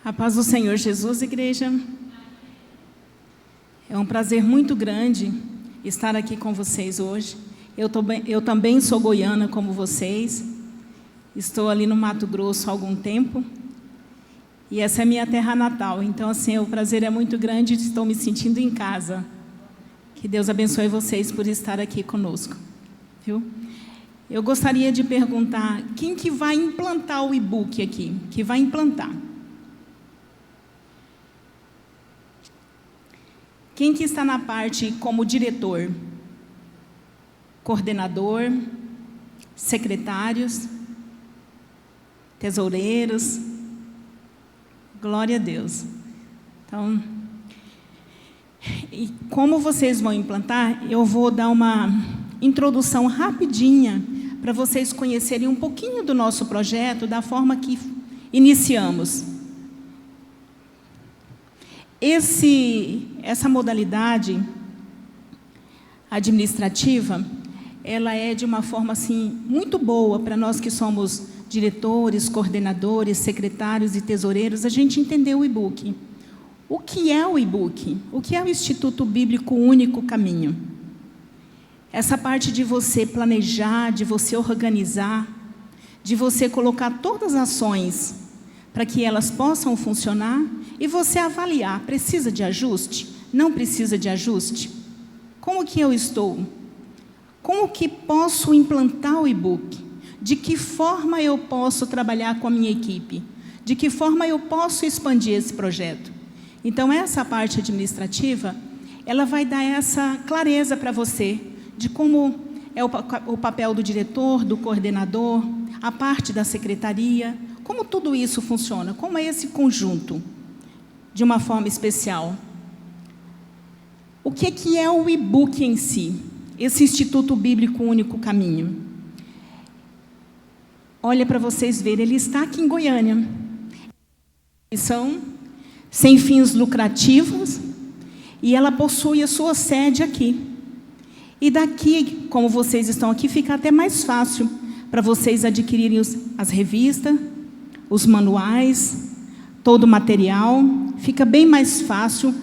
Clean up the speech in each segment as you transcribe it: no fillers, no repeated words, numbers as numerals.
A paz do Senhor Jesus, igreja. É um prazer muito grande estar aqui com vocês hoje. Eu também sou goiana como vocês. Estou ali no Mato Grosso há algum tempo. E essa é a minha terra natal. Então, assim, o prazer é muito grande e estou me sentindo em casa. Que Deus abençoe vocês por estar aqui conosco. Viu? Eu gostaria de perguntar, quem que vai implantar o e-book aqui? Que vai implantar? Quem que está na parte como diretor? Coordenador, secretários, tesoureiros. Glória a Deus. Então, e como vocês vão implantar, eu vou dar uma introdução rapidinha para vocês conhecerem um pouquinho do nosso projeto, da forma que iniciamos. Essa modalidade administrativa, ela é de uma forma assim muito boa para nós que somos diretores, coordenadores, secretários e tesoureiros, a gente entender o e-book. O que é o e-book? O que é o Instituto Bíblico Único Caminho? Essa parte de você planejar, de você organizar, de você colocar todas as ações para que elas possam funcionar e você avaliar, precisa de ajuste? Não precisa de ajuste? Como que eu estou? Como que posso implantar o e-book? De que forma eu posso trabalhar com a minha equipe? De que forma eu posso expandir esse projeto? Então, essa parte administrativa, ela vai dar essa clareza para você de como é o papel do diretor, do coordenador, a parte da secretaria, como tudo isso funciona, como é esse conjunto, de uma forma especial. O que é o e-book em si? Esse Instituto Bíblico Único Caminho. Olha para vocês verem, ele está aqui em Goiânia. São sem fins lucrativos e ela possui a sua sede aqui. E daqui, como vocês estão aqui, fica até mais fácil para vocês adquirirem as revistas, os manuais, todo o material, fica bem mais fácil.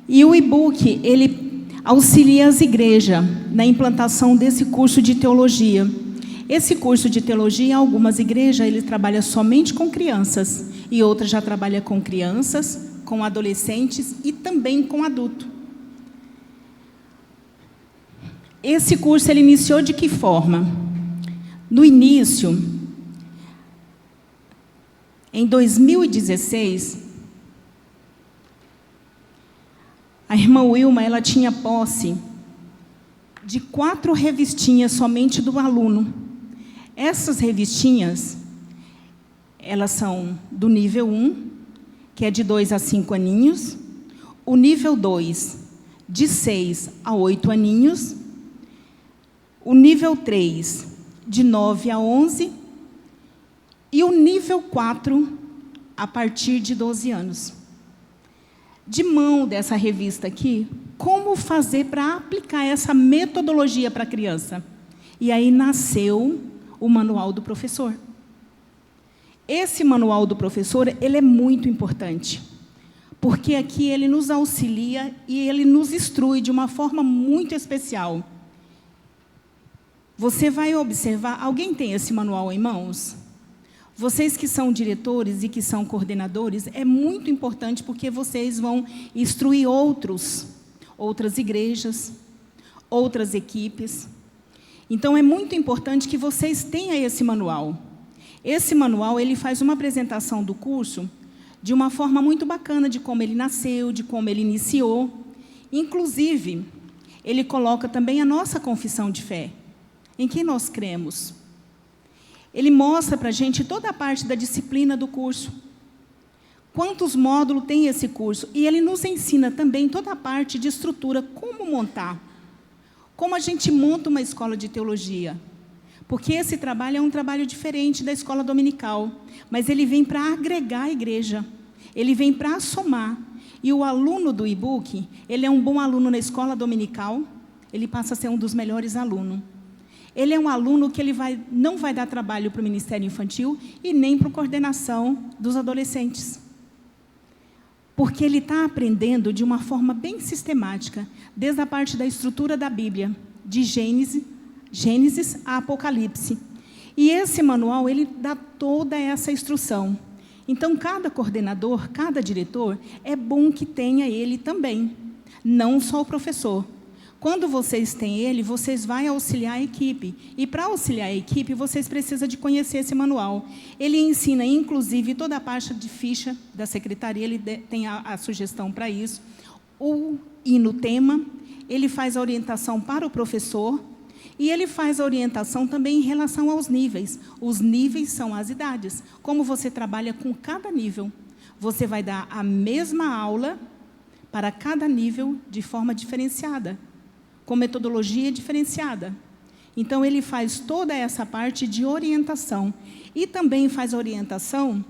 E o e-book, ele auxilia as igrejas na implantação desse curso de teologia. Esse curso de teologia, algumas igrejas, ele trabalha somente com crianças, e outras já trabalham com crianças, com adolescentes e também com adultos. Esse curso, ele iniciou de que forma? No início, em 2016, a irmã Wilma, ela tinha posse de 4 revistinhas somente do aluno. Essas revistinhas, elas são do nível 1, que é de 2 a 5 aninhos, o nível 2, de 6 a 8 aninhos, o nível 3, de 9 a 11, e o nível 4, a partir de 12 anos. De mão dessa revista aqui, como fazer para aplicar essa metodologia para a criança? E aí nasceu o Manual do Professor. Esse Manual do Professor, ele é muito importante, porque aqui ele nos auxilia e ele nos instrui de uma forma muito especial. Você vai observar, alguém tem esse manual em mãos? Vocês que são diretores e que são coordenadores, é muito importante porque vocês vão instruir outras igrejas, outras equipes. Então, é muito importante que vocês tenham esse manual. Esse manual, ele faz uma apresentação do curso de uma forma muito bacana, de como ele nasceu, de como ele iniciou. Inclusive, ele coloca também a nossa confissão de fé, em quem nós cremos. Ele mostra para a gente toda a parte da disciplina do curso. Quantos módulos tem esse curso? E ele nos ensina também toda a parte de estrutura, como montar. Como a gente monta uma escola de teologia. Porque esse trabalho é um trabalho diferente da escola dominical. Mas ele vem para agregar a igreja. Ele vem para somar. E o aluno do e-book, ele é um bom aluno na escola dominical, ele passa a ser um dos melhores alunos. Ele é um aluno que não vai dar trabalho para o Ministério Infantil e nem para a coordenação dos adolescentes. porque ele está aprendendo de uma forma bem sistemática, desde a parte da estrutura da Bíblia, de Gênesis a Apocalipse. E esse manual, ele dá toda essa instrução. Então, cada coordenador, cada diretor, é bom que tenha ele também, não só o professor. Quando vocês têm ele, vocês vão auxiliar a equipe. E para auxiliar a equipe, vocês precisam de conhecer esse manual. Ele ensina, inclusive, toda a parte de ficha da secretaria, ele tem a sugestão para isso. E no tema, ele faz a orientação para o professor, e ele faz a orientação também em relação aos níveis. Os níveis são as idades. Como você trabalha com cada nível, você vai dar a mesma aula para cada nível de forma diferenciada, com metodologia diferenciada. Então, ele faz toda essa parte de orientação. E também faz a orientação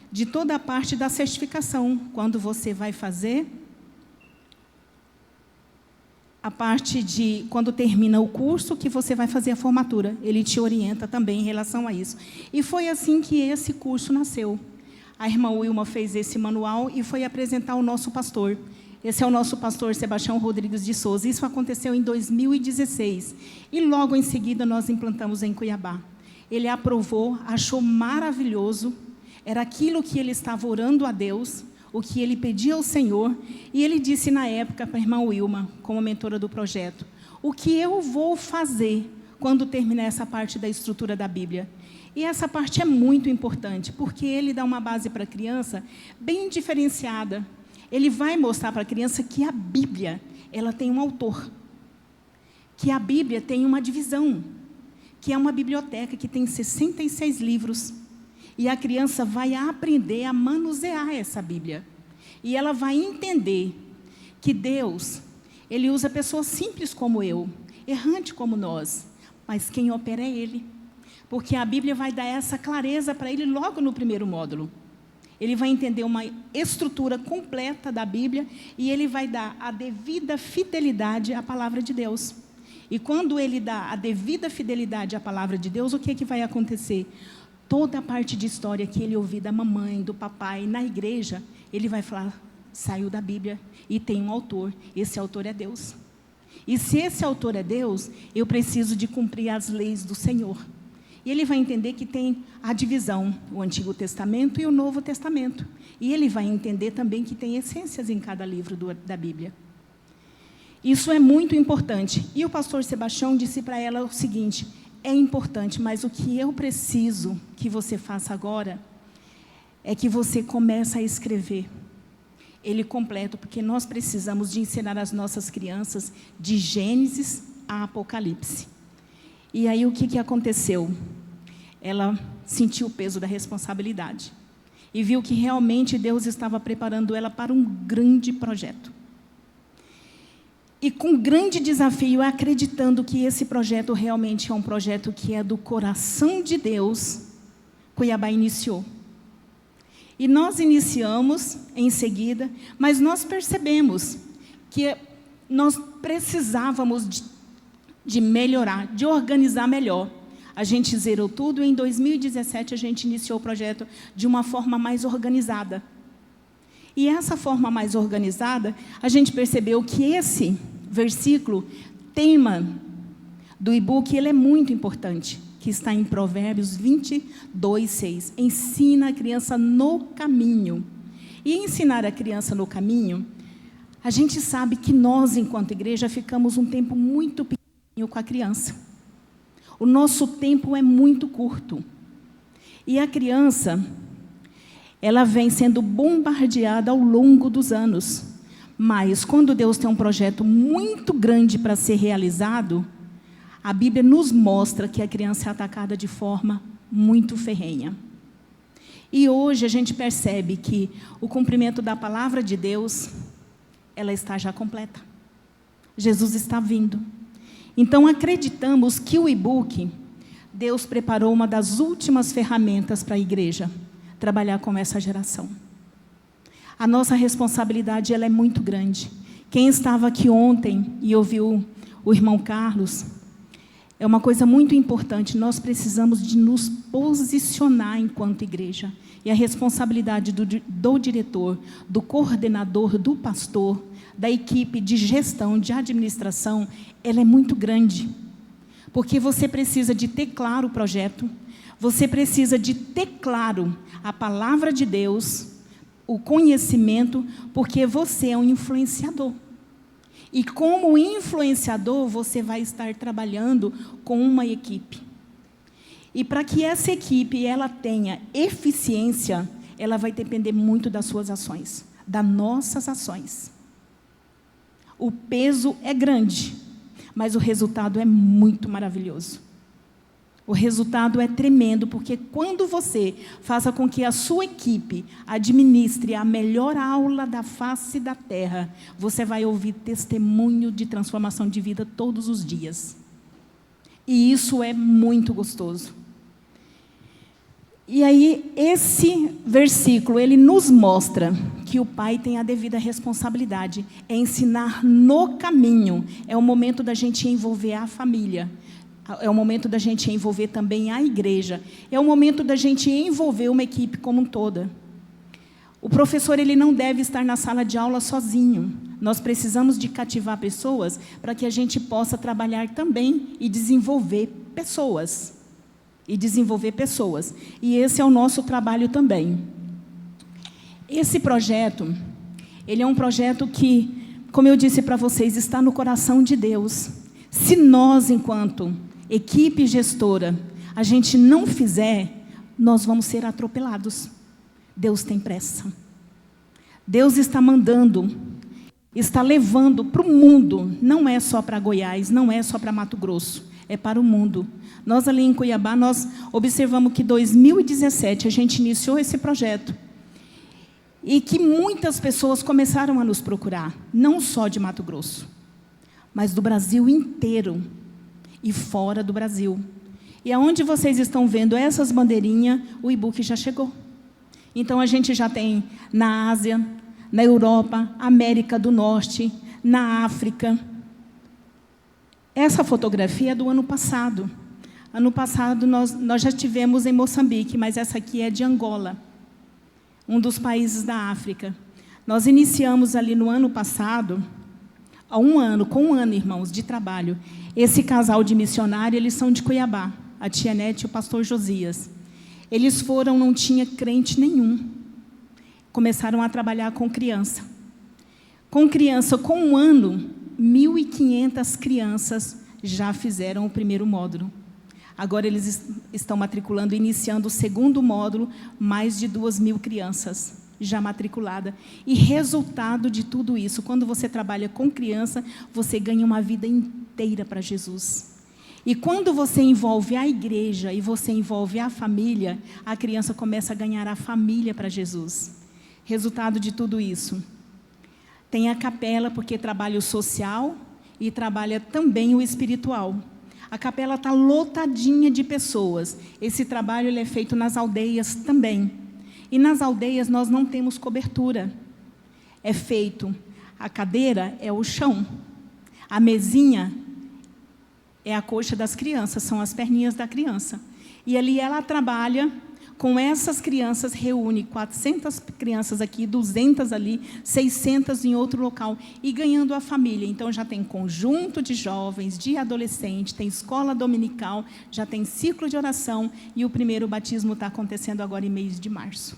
de toda a parte da certificação, quando você vai fazer a parte de, quando termina o curso, que você vai fazer a formatura. Ele te orienta também em relação a isso. E foi assim que esse curso nasceu. A irmã Wilma fez esse manual e foi apresentar ao nosso pastor. Esse é o nosso pastor Sebastião Rodrigues de Souza. Isso aconteceu em 2016. E logo em seguida nós implantamos em Cuiabá. Ele aprovou, achou maravilhoso. Era aquilo que ele estava orando a Deus, o que ele pedia ao Senhor. E ele disse na época para a irmã Wilma, como mentora do projeto, o que eu vou fazer quando terminar essa parte da estrutura da Bíblia? E essa parte é muito importante, porque ele dá uma base para a criança bem diferenciada. Ele vai mostrar para a criança que a Bíblia, ela tem um autor, que a Bíblia tem uma divisão, que é uma biblioteca que tem 66 livros, e a criança vai aprender a manusear essa Bíblia, e ela vai entender que Deus, Ele usa pessoas simples como eu, errante como nós, mas quem opera é Ele, porque a Bíblia vai dar essa clareza para ele logo no primeiro módulo. Ele vai entender uma estrutura completa da Bíblia e ele vai dar a devida fidelidade à palavra de Deus. E quando ele dá a devida fidelidade à palavra de Deus, o que vai acontecer? Toda a parte de história que ele ouvir da mamãe, do papai, na igreja, ele vai falar, saiu da Bíblia e tem um autor. Esse autor é Deus. E se esse autor é Deus, eu preciso de cumprir as leis do Senhor. E ele vai entender que tem a divisão, o Antigo Testamento e o Novo Testamento. E ele vai entender também que tem essências em cada livro da Bíblia. Isso é muito importante. E o pastor Sebastião disse para ela o seguinte, é importante, mas o que eu preciso que você faça agora é que você comece a escrever. Ele completa, porque nós precisamos de ensinar as nossas crianças de Gênesis a Apocalipse. E aí o que aconteceu? Ela sentiu o peso da responsabilidade e viu que realmente Deus estava preparando ela para um grande projeto. E com grande desafio, acreditando que esse projeto realmente é um projeto que é do coração de Deus, Cuiabá iniciou. E nós iniciamos em seguida, mas nós percebemos que nós precisávamos de melhorar, de organizar melhor. A gente zerou tudo e em 2017 a gente iniciou o projeto de uma forma mais organizada. E essa forma mais organizada, a gente percebeu que esse versículo, tema do e-book, ele é muito importante, que está em Provérbios 22:6. Ensina a criança no caminho. E ensinar a criança no caminho, a gente sabe que nós, enquanto igreja, ficamos um tempo muito pequeno com a criança. O nosso tempo é muito curto. E a criança, ela vem sendo bombardeada ao longo dos anos. Mas, quando Deus tem um projeto muito grande para ser realizado, a Bíblia nos mostra que a criança é atacada de forma muito ferrenha. E hoje a gente percebe que o cumprimento da palavra de Deus, ela está já completa. Jesus está vindo. Então, acreditamos que o e-book, Deus preparou uma das últimas ferramentas para a igreja, trabalhar com essa geração. A nossa responsabilidade, ela é muito grande. Quem estava aqui ontem e ouviu o irmão Carlos, É uma coisa muito importante, nós precisamos de nos posicionar enquanto igreja. E a responsabilidade do diretor, do coordenador, do pastor, da equipe de gestão, de administração, ela é muito grande. Porque você precisa de ter claro o projeto, você precisa de ter claro a palavra de Deus, o conhecimento, porque você é um influenciador. E como influenciador, você vai estar trabalhando com uma equipe. E para que essa equipe ela tenha eficiência, ela vai depender muito das suas ações, das nossas ações. O peso é grande, mas o resultado é muito maravilhoso. O resultado é tremendo, porque quando você faça com que a sua equipe administre a melhor aula da face da terra, você vai ouvir testemunho de transformação de vida todos os dias. E isso é muito gostoso. E aí, esse versículo, ele nos mostra que o pai tem a devida responsabilidade, é ensinar no caminho, é o momento da gente envolver a família, é o momento da gente envolver também a igreja, é o momento da gente envolver uma equipe como um toda. O professor ele não deve estar na sala de aula sozinho, nós precisamos de cativar pessoas para que a gente possa trabalhar também e desenvolver pessoas. E esse é o nosso trabalho também. Esse projeto, ele é um projeto que, como eu disse para vocês, está no coração de Deus. Se nós, enquanto equipe gestora, a gente não fizer, nós vamos ser atropelados. Deus tem pressa. Deus está mandando, está levando para o mundo, não é só para Goiás, não é só para Mato Grosso, é para o mundo. Nós ali em Cuiabá, nós observamos que em 2017 a gente iniciou esse projeto e que muitas pessoas começaram a nos procurar, não só de Mato Grosso, mas do Brasil inteiro e fora do Brasil. E aonde vocês estão vendo essas bandeirinhas, o e-book já chegou. Então, a gente já tem na Ásia, na Europa, América do Norte, na África. Essa fotografia é do ano passado. Ano passado, nós já tivemos em Moçambique, mas essa aqui é de Angola, um dos países da África. Nós iniciamos ali no ano passado, com um ano, irmãos, de trabalho. Esse casal de missionário, eles são de Cuiabá, a tia Nete e o pastor Josias. Eles foram, não tinha crente nenhum. Começaram a trabalhar com criança. Com criança, com um ano, 1.500 crianças já fizeram o primeiro módulo. Agora eles estão matriculando, iniciando o segundo módulo, mais de 2.000 crianças já matriculadas. E resultado de tudo isso, quando você trabalha com criança, você ganha uma vida inteira para Jesus. E quando você envolve a igreja e você envolve a família, a criança começa a ganhar a família para Jesus. Resultado de tudo isso. Tem a capela, porque trabalha o social e trabalha também o espiritual. A capela está lotadinha de pessoas. Esse trabalho ele é feito nas aldeias também. E nas aldeias nós não temos cobertura. É feito, a cadeira é o chão. A mesinha é a coxa das crianças, são as perninhas da criança. E ali ela trabalha com essas crianças, reúne 400 crianças aqui, 200 ali, 600 em outro local, e ganhando a família. Então, já tem conjunto de jovens, de adolescentes, tem escola dominical, já tem ciclo de oração, e o primeiro batismo está acontecendo agora em mês de março.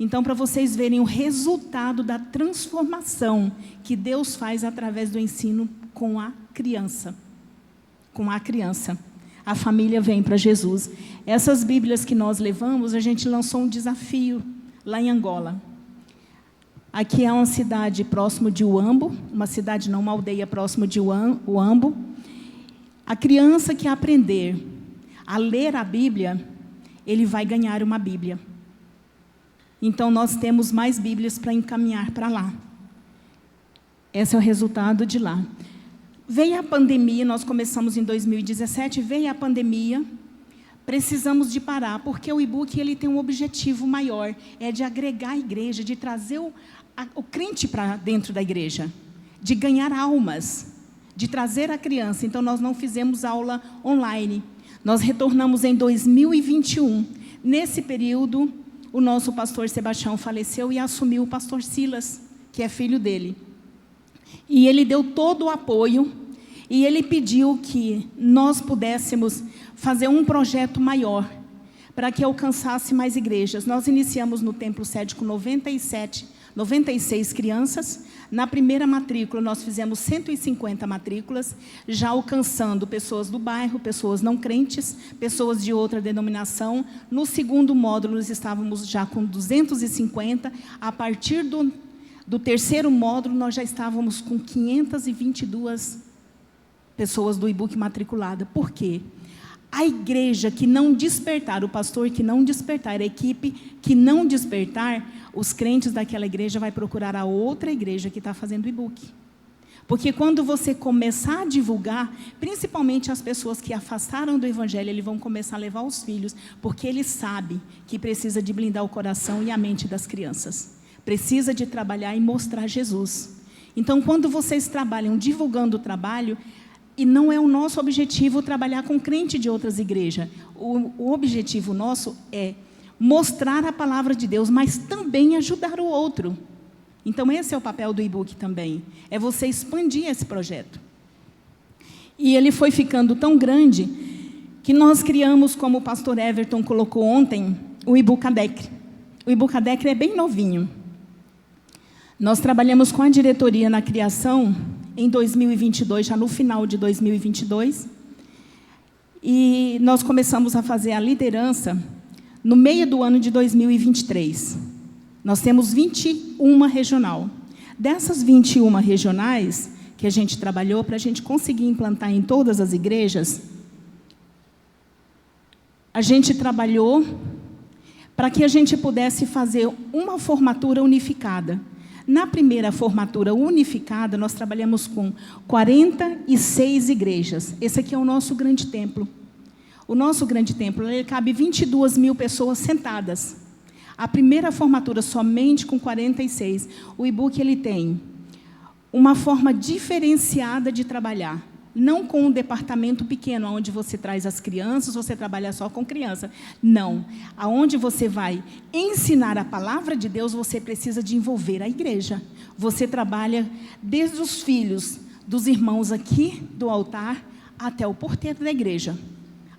Então, para vocês verem o resultado da transformação que Deus faz através do ensino com a criança. Com a criança. A família vem para Jesus. Essas Bíblias que nós levamos, a gente lançou um desafio lá em Angola. Aqui é uma cidade próximo de Uambo, uma aldeia próximo de Uambo. A criança que aprender a ler a Bíblia, ele vai ganhar uma Bíblia. Então, nós temos mais Bíblias para encaminhar para lá. Esse é o resultado de lá. Veio a pandemia, nós começamos em 2017, veio a pandemia, precisamos de parar, porque o e-book ele tem um objetivo maior, é de agregar a igreja, de trazer o crente para dentro da igreja, de ganhar almas, de trazer a criança. Então, nós não fizemos aula online. Nós retornamos em 2021. Nesse período, o nosso pastor Sebastião faleceu e assumiu o pastor Silas, que é filho dele. E ele deu todo o apoio e ele pediu que nós pudéssemos fazer um projeto maior para que alcançasse mais igrejas. Nós iniciamos no Templo Sede com 96 crianças. Na primeira matrícula, nós fizemos 150 matrículas, já alcançando pessoas do bairro, pessoas não crentes, pessoas de outra denominação. No segundo módulo, nós estávamos já com 250. A partir do terceiro módulo, nós já estávamos com 522 pessoas do e-book matriculada. Por quê? A igreja que não despertar, o pastor que não despertar, a equipe que não despertar, os crentes daquela igreja vai procurar a outra igreja que está fazendo e-book. Porque quando você começar a divulgar, principalmente as pessoas que afastaram do evangelho, eles vão começar a levar os filhos, porque ele sabe que precisa de blindar o coração e a mente das crianças. Precisa de trabalhar e mostrar Jesus. Então, quando vocês trabalham divulgando o trabalho, e não é o nosso objetivo trabalhar com crente de outras igrejas. O objetivo nosso é mostrar a palavra de Deus, mas também ajudar o outro. Então, esse é o papel do e-book também. É você expandir esse projeto. E ele foi ficando tão grande que nós criamos, como o pastor Everton colocou ontem, o e-book ADEC. O e-book ADEC é bem novinho. Nós trabalhamos com a diretoria na criação em 2022, já no final de 2022, e nós começamos a fazer a liderança no meio do ano de 2023. Nós temos 21 regional. Dessas 21 regionais que a gente trabalhou, para a gente conseguir implantar em todas as igrejas, a gente trabalhou para que a gente pudesse fazer uma formatura unificada. Na primeira formatura unificada, nós trabalhamos com 46 igrejas. Esse aqui é o nosso grande templo. O nosso grande templo, ele cabe 22 mil pessoas sentadas. A primeira formatura somente com 46. O e-book ele tem uma forma diferenciada de trabalhar. Não com um departamento pequeno, onde você traz as crianças, você trabalha só com criança. Não. Aonde você vai ensinar a palavra de Deus, você precisa de envolver a igreja. Você trabalha desde os filhos dos irmãos aqui do altar até o porteiro da igreja,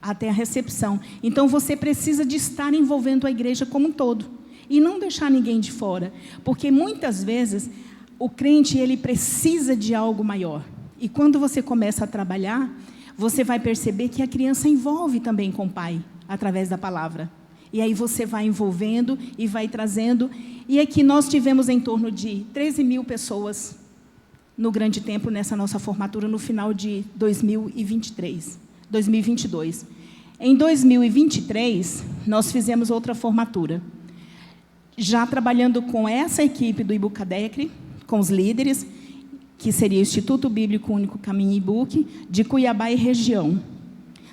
até a recepção. Então, você precisa de estar envolvendo a igreja como um todo. E não deixar ninguém de fora. Porque, muitas vezes, o crente ele precisa de algo maior. E quando você começa a trabalhar, você vai perceber que a criança envolve também com o pai, através da palavra. E aí você vai envolvendo e vai trazendo. E aqui nós tivemos em torno de 13 mil pessoas no Grande Templo, nessa nossa formatura, no final de 2022. Em 2023, nós fizemos outra formatura. Já trabalhando com essa equipe do e-book ADEC, com os líderes, que seria o Instituto Bíblico Único Caminho e-book, de Cuiabá e região.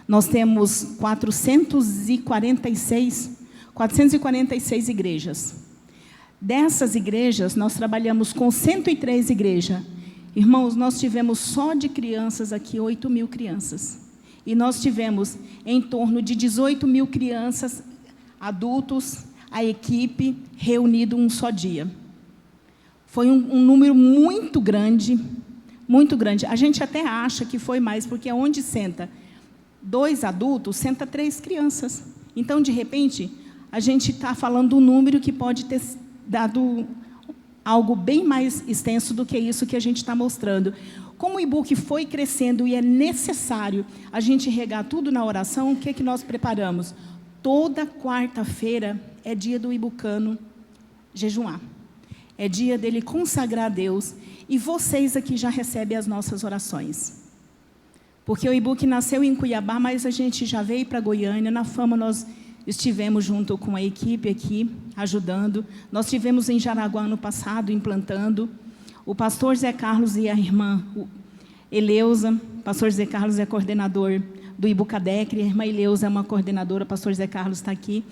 Nós temos 446 igrejas. Dessas igrejas, nós trabalhamos com 103 igrejas. Irmãos, nós tivemos só de crianças aqui 8 mil crianças. E nós tivemos em torno de 18 mil crianças, adultos, a equipe, reunido um só dia. Foi um número muito grande, muito grande. A gente até acha que foi mais, porque onde senta 2 adultos, senta 3 crianças. Então, de repente, a gente está falando um número que pode ter dado algo bem mais extenso do que isso que a gente está mostrando. Como o e-book foi crescendo e é necessário a gente regar tudo na oração, o que é que nós preparamos? Toda quarta-feira é dia do e-bookano jejuar. É dia dele consagrar a Deus. E vocês aqui já recebem as nossas orações. Porque o e-book nasceu em Cuiabá, mas a gente já veio para Goiânia. Na Fama nós estivemos junto com a equipe aqui, ajudando. Nós estivemos em Jaraguá ano passado, implantando. O pastor Zé Carlos e a irmã Eleusa. O pastor Zé Carlos é coordenador do e-book ADEC. A irmã Eleusa é uma coordenadora. O pastor Zé Carlos está aqui.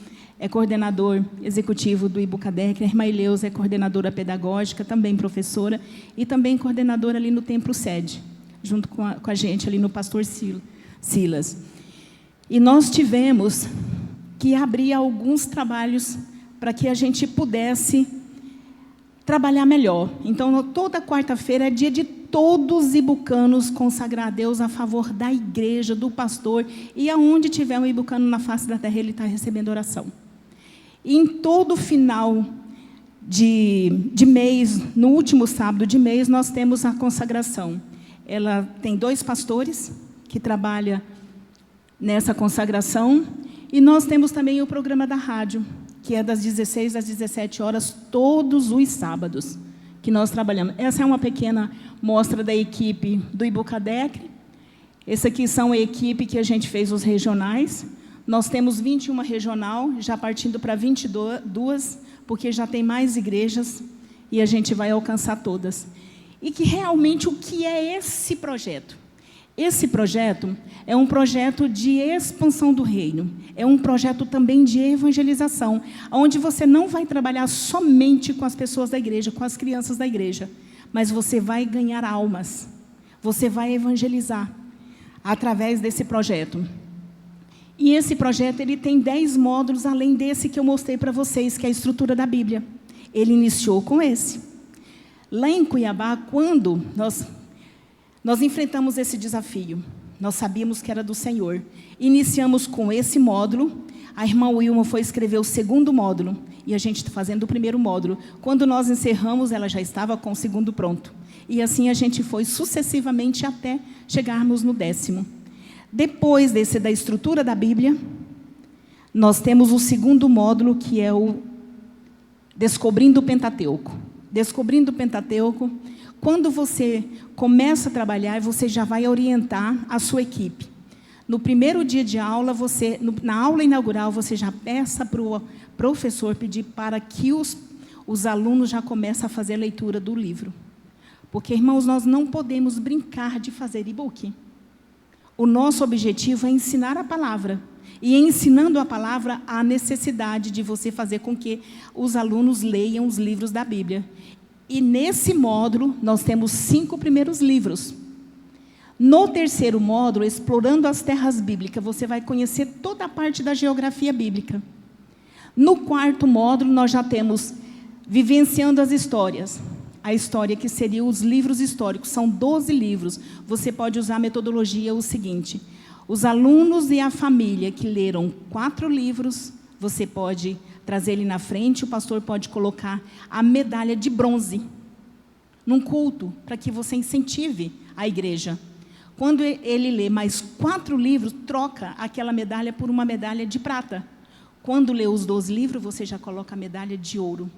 É coordenador executivo do e-book ADEC. A irmã Eleusa é coordenadora pedagógica, também professora, e também coordenadora ali no Templo Sede. junto com a gente ali no Pastor Silas. E nós tivemos que abrir alguns trabalhos para que a gente pudesse trabalhar melhor. Então, toda quarta-feira é dia de todos os ibucanos consagrar a Deus a favor da igreja, do pastor, e aonde tiver um ibucano na face da terra, ele está recebendo oração. E em todo final de mês, no último sábado de mês, nós temos a consagração. Ela tem 2 pastores que trabalham nessa consagração, e nós temos também o programa da rádio, que é das 16 às 17 horas, todos os sábados, que nós trabalhamos. Essa é uma pequena mostra da equipe do Ibucadec. Essa aqui são a equipe que a gente fez os regionais. Nós temos 21 regional, já partindo para 22, porque já tem mais igrejas, e a gente vai alcançar todas. E que realmente, o que é esse projeto? Esse projeto é um projeto de expansão do reino, é um projeto também de evangelização, onde você não vai trabalhar somente com as pessoas da igreja, com as crianças da igreja, mas você vai ganhar almas, você vai evangelizar através desse projeto. E esse projeto ele tem 10 módulos, além desse que eu mostrei para vocês, que é a estrutura da Bíblia. Ele iniciou com esse. Lá em Cuiabá, quando nós enfrentamos esse desafio, nós sabíamos que era do Senhor. Iniciamos com esse módulo, a irmã Wilma foi escrever o 2º módulo, e a gente está fazendo o 1º módulo. Quando nós encerramos, ela já estava com o 2º pronto. E assim a gente foi sucessivamente até chegarmos no 10º. Depois da estrutura da Bíblia, nós temos o 2º módulo, que é o Descobrindo o Pentateuco. Descobrindo o Pentateuco. Quando você começa a trabalhar, você já vai orientar a sua equipe. No primeiro dia de aula, na aula inaugural, você já peça para o professor pedir para que os alunos já comecem a fazer a leitura do livro. Porque, irmãos, nós não podemos brincar de fazer e-book. O nosso objetivo é ensinar a palavra. E ensinando a palavra, há necessidade de você fazer com que os alunos leiam os livros da Bíblia. E nesse módulo, nós temos 5 primeiros livros. No 3º módulo, explorando as terras bíblicas, você vai conhecer toda a parte da geografia bíblica. No 4º módulo, nós já temos Vivenciando as Histórias. A história que seria os livros históricos, são 12 livros. Você pode usar a metodologia o seguinte: os alunos e a família que leram 4 livros, você pode trazer ele na frente, o pastor pode colocar a medalha de bronze num culto, para que você incentive a igreja. Quando ele lê mais 4 livros, troca aquela medalha por uma medalha de prata. Quando lê os 12 livros, você já coloca a medalha de ouro.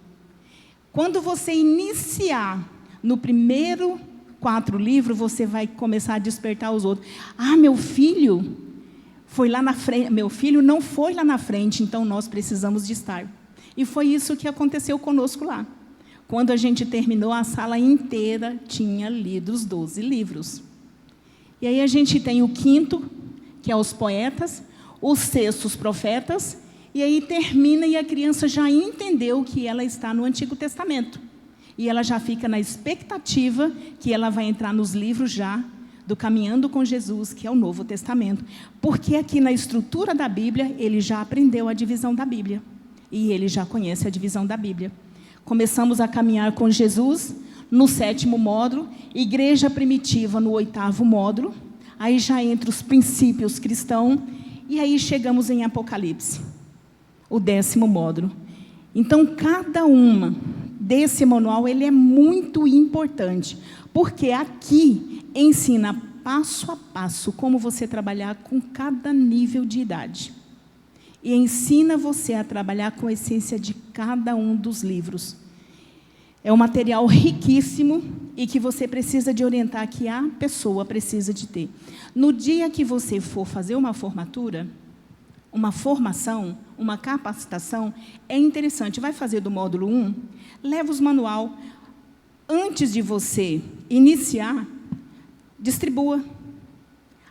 Quando você iniciar no primeiro 4 livros, você vai começar a despertar os outros. Ah, meu filho foi lá na frente, meu filho não foi lá na frente, então nós precisamos de estar. E foi isso que aconteceu conosco lá. Quando a gente terminou, a sala inteira tinha lido os 12 livros. E aí a gente tem o 5º, que é os poetas, o 6º, os profetas, e aí termina e a criança já entendeu que ela está no Antigo Testamento. E ela já fica na expectativa que ela vai entrar nos livros já do Caminhando com Jesus, que é o Novo Testamento. Porque aqui na estrutura da Bíblia, ele já aprendeu a divisão da Bíblia. E ele já conhece a divisão da Bíblia. Começamos a caminhar com Jesus no 7º módulo, Igreja Primitiva no 8º módulo, aí já entra os princípios cristãos, e aí chegamos em Apocalipse, o 10º módulo. Então, cada uma desse manual, ele é muito importante, porque aqui ensina passo a passo como você trabalhar com cada nível de idade. E ensina você a trabalhar com a essência de cada um dos livros. É um material riquíssimo e que você precisa de orientar, que a pessoa precisa de ter. No dia que você for fazer uma formatura, uma formação, uma capacitação, é interessante. Vai fazer do módulo 1, leva os manual. Antes de você iniciar, distribua.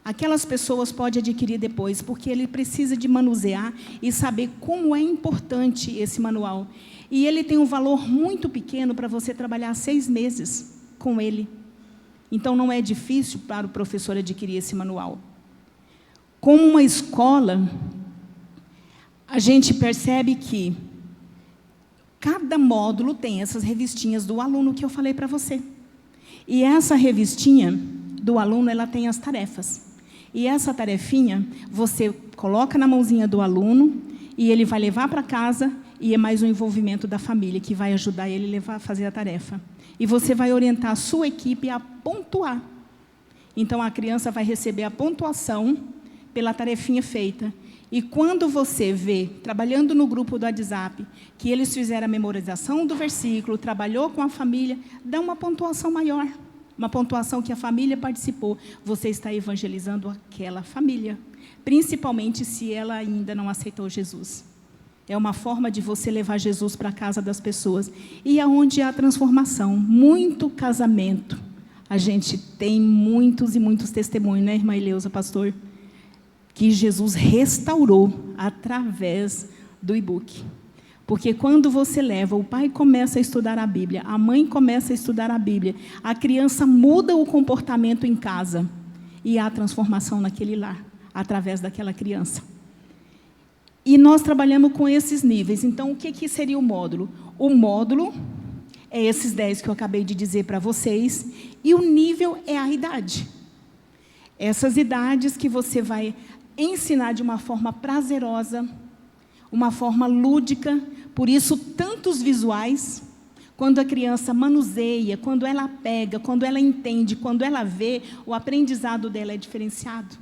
Aquelas pessoas podem adquirir depois, porque ele precisa de manusear e saber como é importante esse manual. E ele tem um valor muito pequeno para você trabalhar 6 meses com ele. Então, não é difícil para o professor adquirir esse manual. Como uma escola, a gente percebe que cada módulo tem essas revistinhas do aluno que eu falei para você. E essa revistinha do aluno, ela tem as tarefas. E essa tarefinha, você coloca na mãozinha do aluno e ele vai levar para casa, e é mais um envolvimento da família que vai ajudar ele a fazer a tarefa. E você vai orientar a sua equipe a pontuar. Então, a criança vai receber a pontuação pela tarefinha feita. E quando você vê, trabalhando no grupo do WhatsApp, que eles fizeram a memorização do versículo, trabalhou com a família, dá uma pontuação maior. Uma pontuação que a família participou. Você está evangelizando aquela família. Principalmente se ela ainda não aceitou Jesus. É uma forma de você levar Jesus para a casa das pessoas. E aonde há transformação, muito casamento. A gente tem muitos e muitos testemunhos, né, irmã Eleusa, pastor? Que Jesus restaurou através do e-book. Porque quando você leva, o pai começa a estudar a Bíblia, a mãe começa a estudar a Bíblia, a criança muda o comportamento em casa e há transformação naquele lar, através daquela criança. E nós trabalhamos com esses níveis. Então, o que seria o módulo? O módulo é esses 10 que eu acabei de dizer para vocês, e o nível é a idade. Essas idades que você vai ensinar de uma forma prazerosa, uma forma lúdica, por isso tantos visuais. Quando a criança manuseia, quando ela pega, quando ela entende, quando ela vê, o aprendizado dela é diferenciado.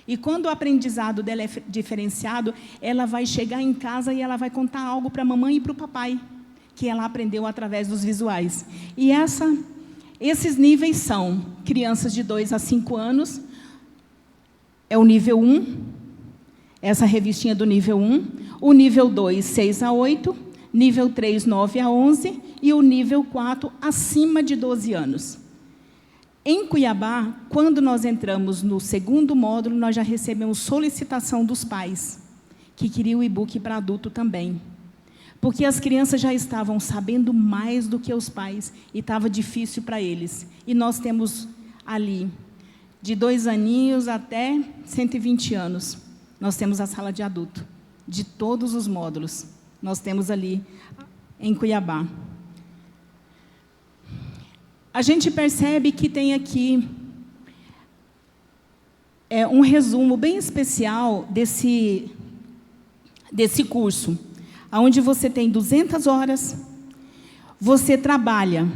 E quando o aprendizado dela é diferenciado, ela vai chegar em casa e ela vai contar algo para a mamãe e para o papai, que ela aprendeu através dos visuais. E esses níveis são crianças de 2 a 5 anos, é o nível 1, essa revistinha do nível 1, o nível 2, 6 a 8, nível 3, 9 a 11, e o nível 4, acima de 12 anos. Em Cuiabá, quando nós entramos no segundo módulo, nós já recebemos solicitação dos pais, que queriam o e-book para adulto também. Porque as crianças já estavam sabendo mais do que os pais, e estava difícil para eles. E nós temos ali, de 2 aninhos até 120 anos, nós temos a sala de adulto, de todos os módulos. Nós temos ali em Cuiabá. A gente percebe que tem aqui um resumo bem especial desse curso, onde você tem 200 horas, você trabalha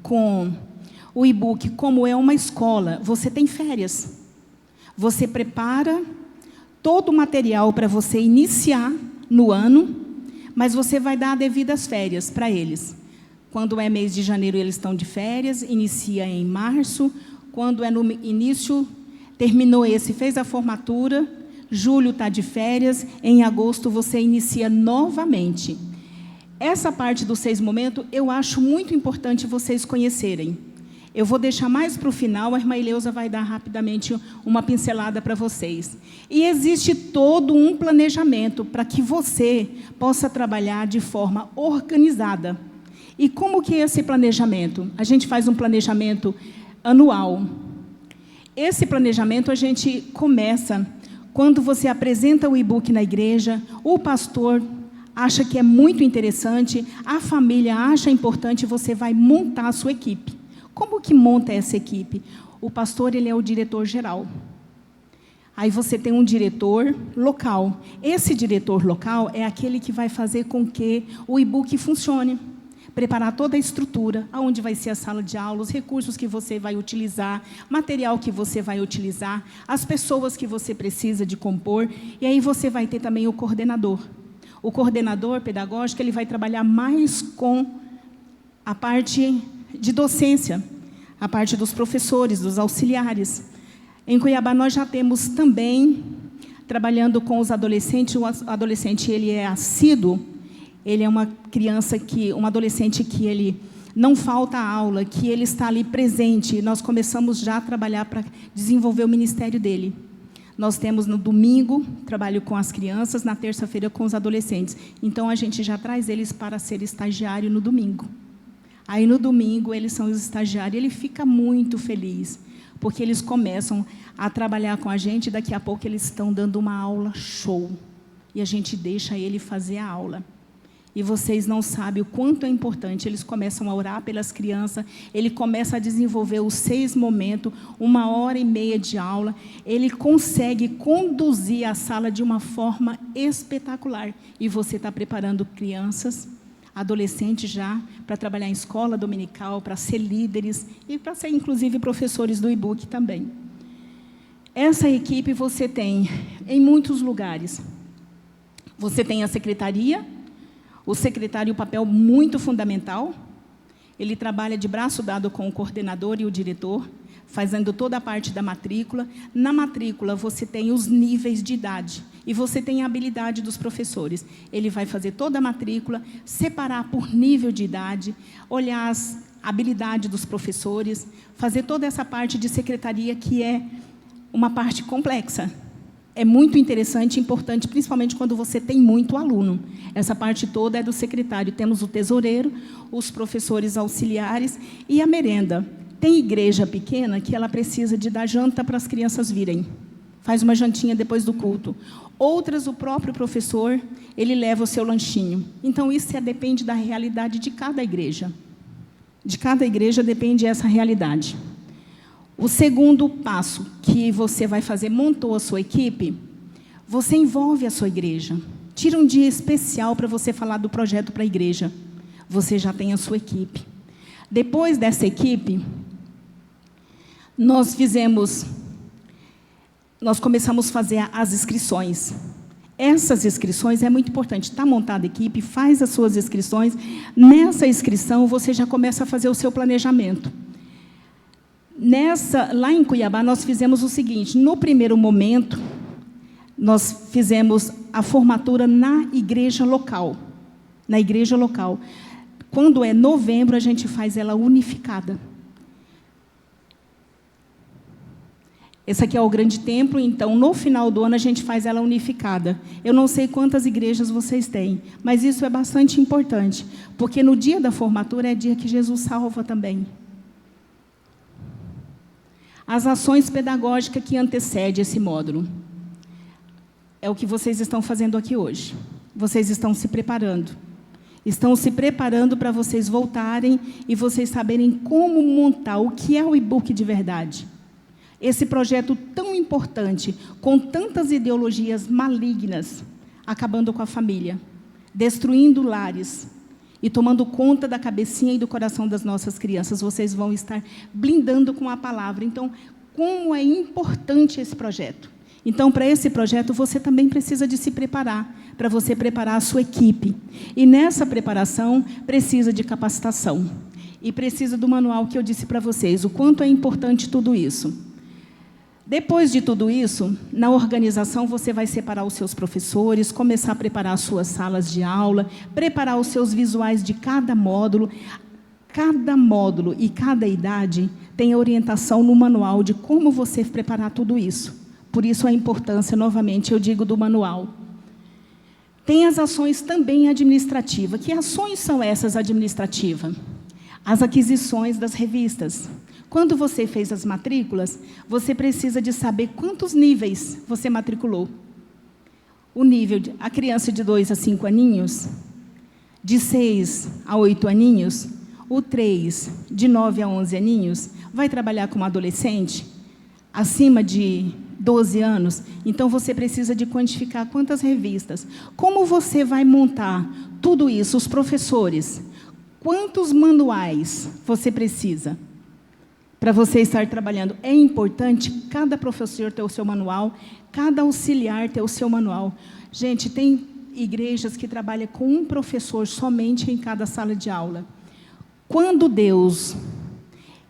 com o e-book, como é uma escola, você tem férias. Você prepara todo o material para você iniciar no ano, mas você vai dar devidas férias para eles. Quando é mês de janeiro, eles estão de férias, inicia em março. Quando é no início, terminou esse, fez a formatura, julho está de férias, em agosto você inicia novamente. Essa parte dos 6 momentos, eu acho muito importante vocês conhecerem. Eu vou deixar mais para o final, a irmã Eleusa vai dar rapidamente uma pincelada para vocês. E existe todo um planejamento para que você possa trabalhar de forma organizada. E como que é esse planejamento? A gente faz um planejamento anual. Esse planejamento a gente começa quando você apresenta o e-book na igreja, o pastor acha que é muito interessante, a família acha importante, você vai montar a sua equipe. Como que monta essa equipe? O pastor, ele é o diretor geral. Aí você tem um diretor local. Esse diretor local é aquele que vai fazer com que o e-book funcione. Preparar toda a estrutura, aonde vai ser a sala de aula, os recursos que você vai utilizar, material que você vai utilizar, as pessoas que você precisa de compor, e aí você vai ter também o coordenador. O coordenador pedagógico, ele vai trabalhar mais com a parte de docência, a parte dos professores, dos auxiliares. Em Cuiabá, nós já temos também, trabalhando com os adolescentes, o adolescente ele é assíduo, ele é uma criança, um adolescente que ele não falta aula, que ele está ali presente. Nós começamos já a trabalhar para desenvolver o ministério dele. Nós temos no domingo, trabalho com as crianças, na terça-feira com os adolescentes. Então, a gente já traz eles para ser estagiário no domingo. Aí, no domingo, eles são os estagiários. Ele fica muito feliz, porque eles começam a trabalhar com a gente e daqui a pouco eles estão dando uma aula show. E a gente deixa ele fazer a aula. E vocês não sabem o quanto é importante. Eles começam a orar pelas crianças, ele começa a desenvolver os 6 momentos, 1h30 de aula. Ele consegue conduzir a sala de uma forma espetacular. E você está preparando crianças, adolescentes já, para trabalhar em escola dominical, para ser líderes e para ser, inclusive, professores do e-book também. Essa equipe você tem em muitos lugares. Você tem a secretaria. O secretário, um papel muito fundamental. Ele trabalha de braço dado com o coordenador e o diretor, fazendo toda a parte da matrícula. Na matrícula, você tem os níveis de idade e você tem a habilidade dos professores. Ele vai fazer toda a matrícula, separar por nível de idade, olhar as habilidades dos professores, fazer toda essa parte de secretaria, que é uma parte complexa. É muito interessante e importante, principalmente quando você tem muito aluno. Essa parte toda é do secretário. Temos o tesoureiro, os professores auxiliares e a merenda. Tem igreja pequena que ela precisa de dar janta para as crianças virem. Faz uma jantinha depois do culto. Outras, o próprio professor, ele leva o seu lanchinho. Então, isso depende da realidade de cada igreja. De cada igreja depende essa realidade. O segundo passo que você vai fazer, montou a sua equipe, você envolve a sua igreja. Tira um dia especial para você falar do projeto para a igreja. Você já tem a sua equipe. Depois dessa equipe, nós começamos a fazer as inscrições. Essas inscrições é muito importante. Está montada a equipe, faz as suas inscrições. Nessa inscrição, você já começa a fazer o seu planejamento. Lá em Cuiabá, nós fizemos o seguinte: no primeiro momento, nós fizemos a formatura na igreja local. Na igreja local. Quando é novembro, a gente faz ela unificada. Esse aqui é o grande templo, então, no final do ano, a gente faz ela unificada. Eu não sei quantas igrejas vocês têm, mas isso é bastante importante, porque no dia da formatura é dia que Jesus salva também. As ações pedagógicas que antecedem esse módulo. É o que vocês estão fazendo aqui hoje. Vocês estão se preparando. Estão se preparando para vocês voltarem e vocês saberem como montar o que é o e-book de verdade. Esse projeto tão importante, com tantas ideologias malignas, acabando com a família, destruindo lares e tomando conta da cabecinha e do coração das nossas crianças. Vocês vão estar blindando com a palavra. Então, como é importante esse projeto. Então, para esse projeto, você também precisa de se preparar, para você preparar a sua equipe. E nessa preparação, precisa de capacitação. E precisa do manual que eu disse para vocês, o quanto é importante tudo isso. Depois de tudo isso, na organização, você vai separar os seus professores, começar a preparar as suas salas de aula, preparar os seus visuais de cada módulo. Cada módulo e cada idade tem orientação no manual de como você preparar tudo isso. Por isso a importância, novamente, eu digo, do manual. Tem as ações também administrativas. Que ações são essas administrativas? As aquisições das revistas. Quando você fez as matrículas, você precisa de saber quantos níveis você matriculou. O nível, a criança de 2 a 5 aninhos, de 6 a 8 aninhos, o 3, de 9 a 11 aninhos, vai trabalhar como adolescente, acima de 12 anos, então você precisa de quantificar quantas revistas. Como você vai montar tudo isso, os professores? Quantos manuais você precisa para você estar trabalhando? É importante cada professor ter o seu manual, cada auxiliar ter o seu manual. Gente, tem igrejas que trabalham com um professor somente em cada sala de aula. Quando Deus,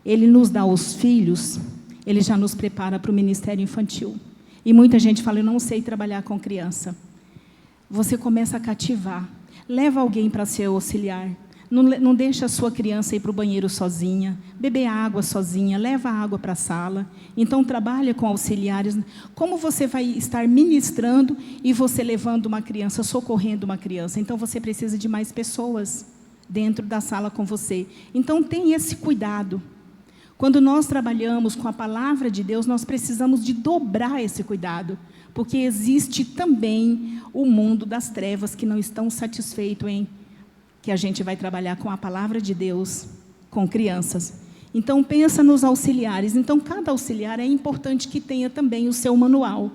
Ele nos dá os filhos, Ele já nos prepara para o ministério infantil. E muita gente fala, eu não sei trabalhar com criança. Você começa a cativar. Leva alguém para ser auxiliar. Não deixa a sua criança ir para o banheiro sozinha, beber água sozinha, leva a água para a sala. Então, trabalha com auxiliares. Como você vai estar ministrando e você levando uma criança, socorrendo uma criança? Então, você precisa de mais pessoas. dentro da sala com você. Então, tenha esse cuidado. Quando nós trabalhamos com a palavra de Deus, nós precisamos de dobrar esse cuidado, porque existe também o mundo das trevas que não estão satisfeitos em que a gente vai trabalhar com a palavra de Deus com crianças. Então, pensa nos auxiliares. Então, cada auxiliar é importante que tenha também o seu manual.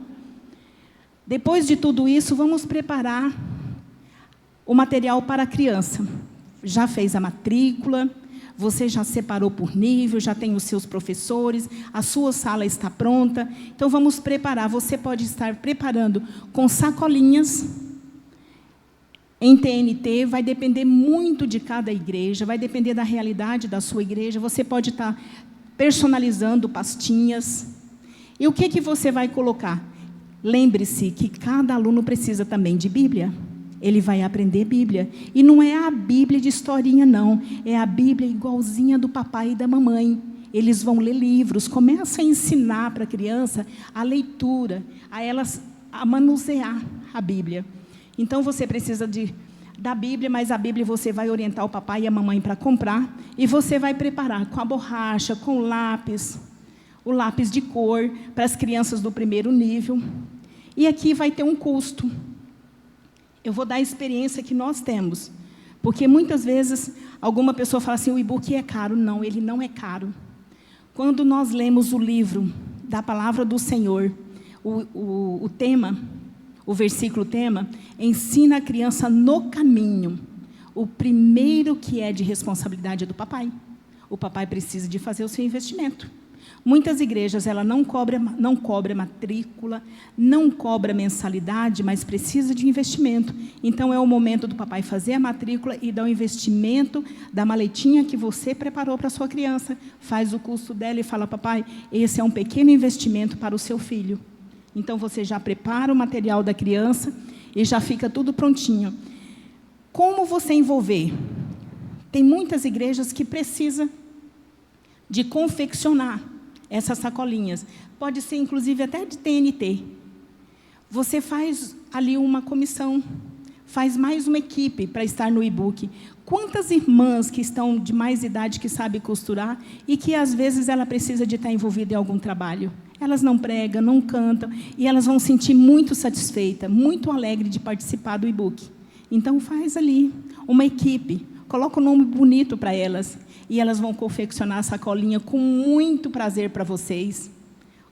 Depois de tudo isso, vamos preparar o material para a criança. Já fez a matrícula, você já separou por nível, já tem os seus professores, a sua sala está pronta. Então, vamos preparar. Você pode estar preparando com sacolinhas em TNT, vai depender muito de cada igreja, vai depender da realidade da sua igreja. Você pode estar personalizando pastinhas. E o que você vai colocar? Lembre-se que cada aluno precisa também de Bíblia. Ele vai aprender Bíblia. E não é a Bíblia de historinha, não. É a Bíblia igualzinha do papai e da mamãe. Eles vão ler livros. Começa a ensinar para a criança a leitura, a elas a manusear a Bíblia. Então, você precisa da Bíblia, mas a Bíblia você vai orientar o papai e a mamãe para comprar. E você vai preparar com a borracha, com o lápis de cor para as crianças do primeiro nível. E aqui vai ter um custo. Eu vou dar a experiência que nós temos. Porque muitas vezes alguma pessoa fala assim, o e-book é caro. Não, ele não é caro. Quando nós lemos o livro da palavra do Senhor, o tema, o versículo tema, ensina a criança no caminho. O primeiro que é de responsabilidade é do papai. O papai precisa de fazer o seu investimento. Muitas igrejas, ela não cobra matrícula, não cobra mensalidade, mas precisa de investimento. Então, é o momento do papai fazer a matrícula e dar o investimento da maletinha que você preparou para a sua criança. Faz o custo dela e fala, papai, esse é um pequeno investimento para o seu filho. Então, você já prepara o material da criança e já fica tudo prontinho. Como você envolver? Tem muitas igrejas que precisam de confeccionar essas sacolinhas. Pode ser, inclusive, até de TNT. Você faz ali uma comissão, faz mais uma equipe para estar no e-book. Quantas irmãs que estão de mais idade que sabem costurar e que, às vezes, ela precisa de estar envolvida em algum trabalho? Elas não pregam, não cantam, e elas vão se sentir muito satisfeitas, muito alegres de participar do e-book. Então, faz ali uma equipe, coloca um nome bonito para elas, e elas vão confeccionar a sacolinha com muito prazer para vocês.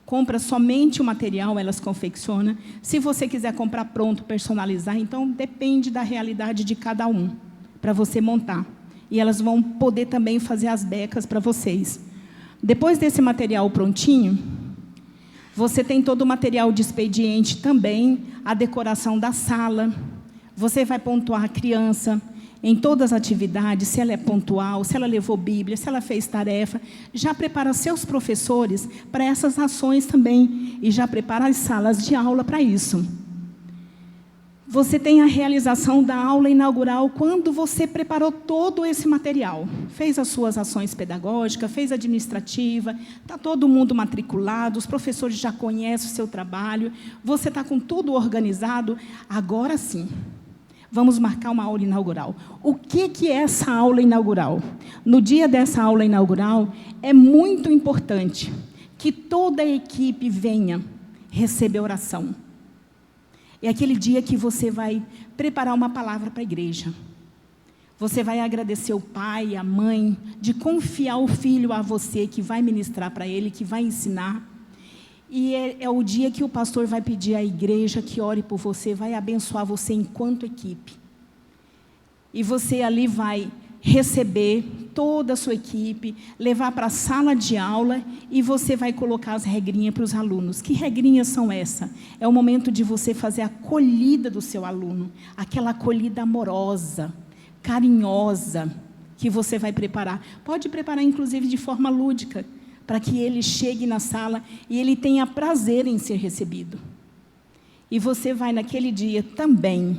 Compra somente o material, elas confeccionam. Se você quiser comprar pronto, personalizar, então depende da realidade de cada um, para você montar. E elas vão poder também fazer as becas para vocês. Depois desse material prontinho, você tem todo o material de expediente também, a decoração da sala. Você vai pontuar a criança em todas as atividades, se ela é pontual, se ela levou Bíblia, se ela fez tarefa. Já prepara seus professores para essas ações também. E já prepara as salas de aula para isso. Você tem a realização da aula inaugural quando você preparou todo esse material. Fez as suas ações pedagógicas, fez administrativa, está todo mundo matriculado, os professores já conhecem o seu trabalho, você está com tudo organizado. Agora sim, vamos marcar uma aula inaugural. O que é essa aula inaugural? No dia dessa aula inaugural, é muito importante que toda a equipe venha receber oração. É aquele dia que você vai preparar uma palavra para a igreja. Você vai agradecer o pai, a mãe, de confiar o filho a você, que vai ministrar para ele, que vai ensinar. E é o dia que o pastor vai pedir à igreja que ore por você, vai abençoar você enquanto equipe. E você ali vai receber toda a sua equipe, levar para a sala de aula e você vai colocar as regrinhas para os alunos. Que regrinhas são essas? É o momento de você fazer a acolhida do seu aluno, aquela acolhida amorosa, carinhosa, que você vai preparar. Pode preparar, inclusive, de forma lúdica, para que ele chegue na sala e ele tenha prazer em ser recebido. E você vai, naquele dia, também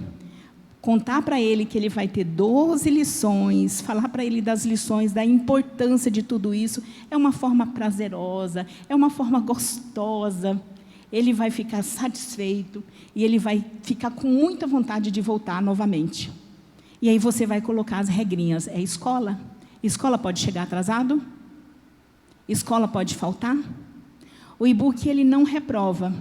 contar para ele que ele vai ter 12 lições, falar para ele das lições, da importância de tudo isso. É uma forma prazerosa, é uma forma gostosa. Ele vai ficar satisfeito e ele vai ficar com muita vontade de voltar novamente. E aí você vai colocar as regrinhas. É escola? Escola pode chegar atrasado? Escola pode faltar? O e-book ele não reprova,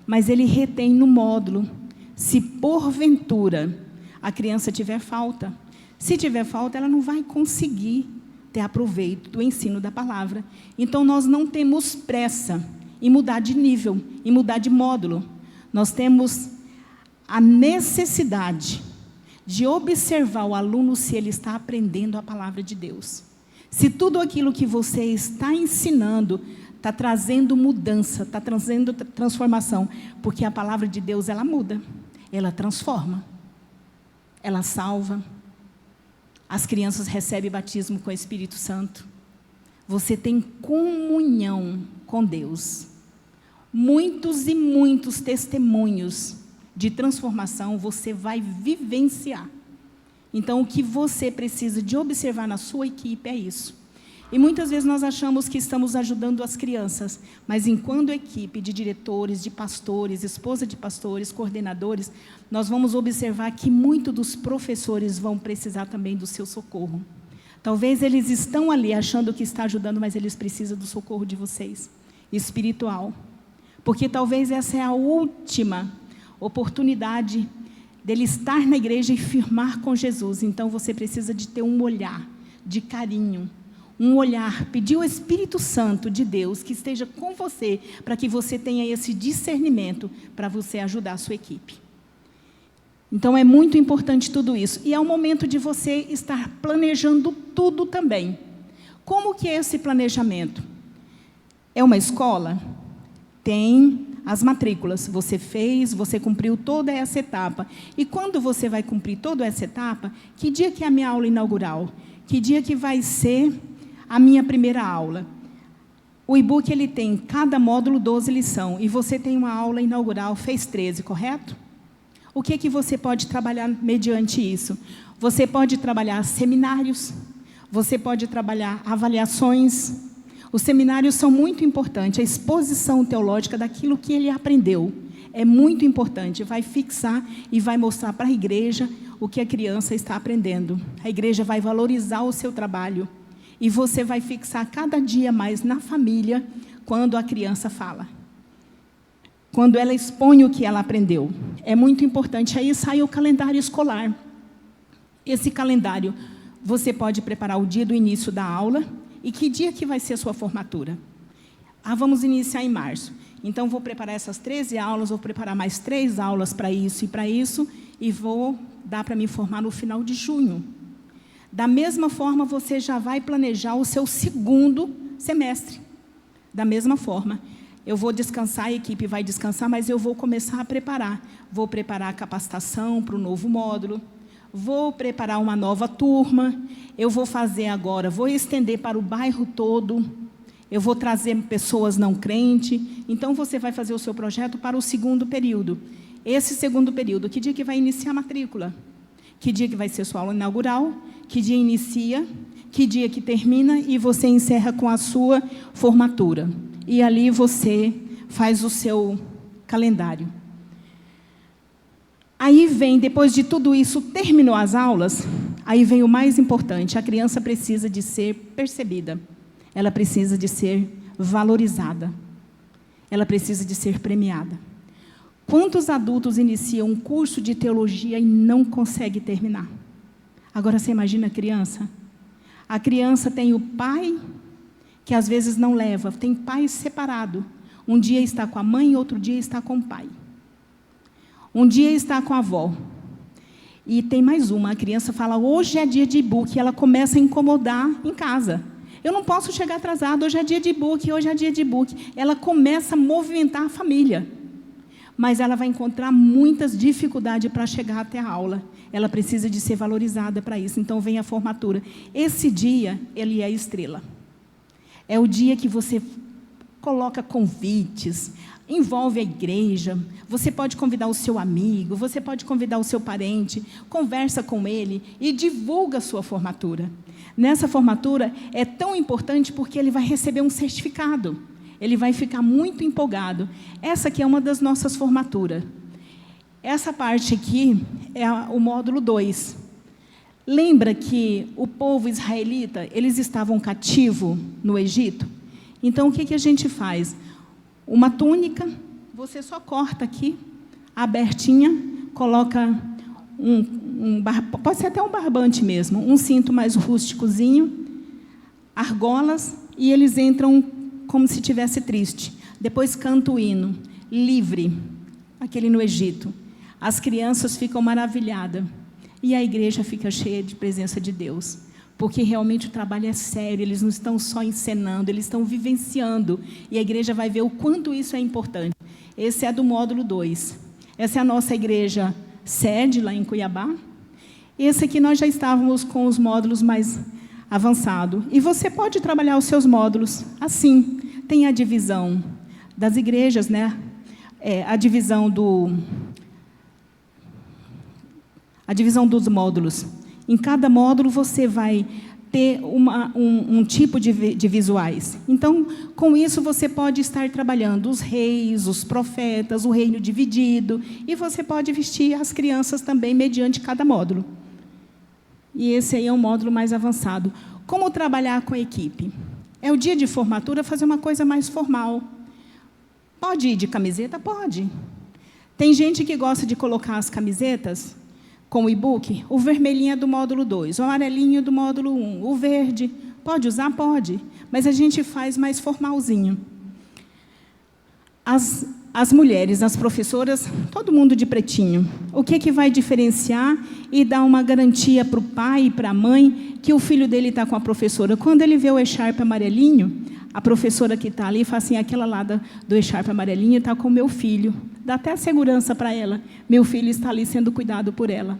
mas ele retém no módulo, se porventura a criança tiver falta. Se tiver falta, ela não vai conseguir ter aproveito do ensino da palavra. Então, nós não temos pressa em mudar de nível, em mudar de módulo. Nós temos a necessidade de observar o aluno se ele está aprendendo a palavra de Deus. Se tudo aquilo que você está ensinando está trazendo mudança, está trazendo transformação, porque a palavra de Deus, ela muda, ela transforma, ela salva. As crianças recebem batismo com o Espírito Santo. Você tem comunhão com Deus. Muitos e muitos testemunhos de transformação você vai vivenciar. Então, o que você precisa de observar na sua equipe é isso. E muitas vezes nós achamos que estamos ajudando as crianças, mas enquanto equipe de diretores, de pastores, esposa de pastores, coordenadores, nós vamos observar que muitos dos professores vão precisar também do seu socorro. Talvez eles estão ali achando que está ajudando, mas eles precisam do socorro de vocês, espiritual. Porque talvez essa é a última oportunidade dele estar na igreja e firmar com Jesus. Então, você precisa de ter um olhar de carinho, um olhar, pedir o Espírito Santo de Deus que esteja com você, para que você tenha esse discernimento, para você ajudar a sua equipe. Então, é muito importante tudo isso. E é o momento de você estar planejando tudo também. Como que é esse planejamento? É uma escola? Tem as matrículas. Você fez, você cumpriu toda essa etapa. E quando você vai cumprir toda essa etapa, que dia que é a minha aula inaugural? Que dia que vai ser a minha primeira aula? O e-book ele tem, cada módulo, 12 lições. E você tem uma aula inaugural, fez 13, correto? O que que você pode trabalhar mediante isso? Você pode trabalhar seminários, você pode trabalhar avaliações. Os seminários são muito importantes, a exposição teológica daquilo que ele aprendeu. É muito importante, vai fixar e vai mostrar para a igreja o que a criança está aprendendo. A igreja vai valorizar o seu trabalho. E você vai fixar cada dia mais na família, quando a criança fala. Quando ela expõe o que ela aprendeu. É muito importante. Aí sai o calendário escolar. Esse calendário, você pode preparar o dia do início da aula. E que dia que vai ser a sua formatura? Vamos iniciar em março. Então, vou preparar essas 13 aulas, vou preparar mais 3 aulas para isso, e vou dar para me formar no final de junho. Da mesma forma, você já vai planejar o seu segundo semestre. Da mesma forma. Eu vou descansar, a equipe vai descansar, mas eu vou começar a preparar. Vou preparar a capacitação para o novo módulo. Vou preparar uma nova turma. Eu vou fazer agora, vou estender para o bairro todo. Eu vou trazer pessoas não crentes. Então, você vai fazer o seu projeto para o segundo período. Esse segundo período, que dia que vai iniciar a matrícula? Que dia que vai ser sua aula inaugural? Que dia inicia? Que dia que termina? E você encerra com a sua formatura. E ali você faz o seu calendário. Aí vem, depois de tudo isso, terminou as aulas, aí vem o mais importante, a criança precisa de ser percebida, ela precisa de ser valorizada, ela precisa de ser premiada. Quantos adultos iniciam um curso de teologia e não conseguem terminar? Agora você imagina a criança? A criança tem o pai, que às vezes não leva, tem pai separado. Um dia está com a mãe, outro dia está com o pai. Um dia está com a avó. E tem mais uma, a criança fala, hoje é dia de e-book, e ela começa a incomodar em casa. Eu não posso chegar atrasado, hoje é dia de e-book, hoje é dia de e-book. Ela começa a movimentar a família. Mas ela vai encontrar muitas dificuldades para chegar até a aula. Ela precisa de ser valorizada para isso. Então, vem a formatura. Esse dia, ele é a estrela. É o dia que você coloca convites, envolve a igreja, você pode convidar o seu amigo, você pode convidar o seu parente, conversa com ele e divulga a sua formatura. Nessa formatura é tão importante porque ele vai receber um certificado, ele vai ficar muito empolgado. Essa aqui é uma das nossas formaturas. Essa parte aqui é o módulo 2. Lembra que o povo israelita, eles estavam cativos no Egito? Então, o que a gente faz? Uma túnica, você só corta aqui, abertinha, coloca pode ser até um barbante mesmo, um cinto mais rústicozinho, argolas, e eles entram como se estivesse triste. Depois canta o hino, livre, aquele no Egito. As crianças ficam maravilhadas. E a igreja fica cheia de presença de Deus. Porque realmente o trabalho é sério, eles não estão só encenando, eles estão vivenciando. E a igreja vai ver o quanto isso é importante. Esse é do módulo 2. Essa é a nossa igreja sede lá em Cuiabá. Esse aqui nós já estávamos com os módulos mais avançados. E você pode trabalhar os seus módulos assim. Tem a divisão das igrejas, né? A divisão dos módulos. Em cada módulo você vai ter um tipo de visuais. Então, com isso você pode estar trabalhando os reis, os profetas, o reino dividido, e você pode vestir as crianças também mediante cada módulo. E esse aí é um módulo mais avançado. Como trabalhar com a equipe? É o dia de formatura fazer uma coisa mais formal. Pode ir de camiseta? Pode. Tem gente que gosta de colocar as camisetas com o e-book, o vermelhinho é do módulo 2, o amarelinho do módulo 1, o verde. Pode usar? Pode. Mas a gente faz mais formalzinho. As mulheres, as professoras, todo mundo de pretinho. O que vai diferenciar e dar uma garantia para o pai e para a mãe que o filho dele está com a professora? Quando ele vê o echarpe amarelinho, a professora que está ali fala assim, aquela lá do echarpe amarelinho está com o meu filho. Dá até segurança para ela. Meu filho está ali sendo cuidado por ela.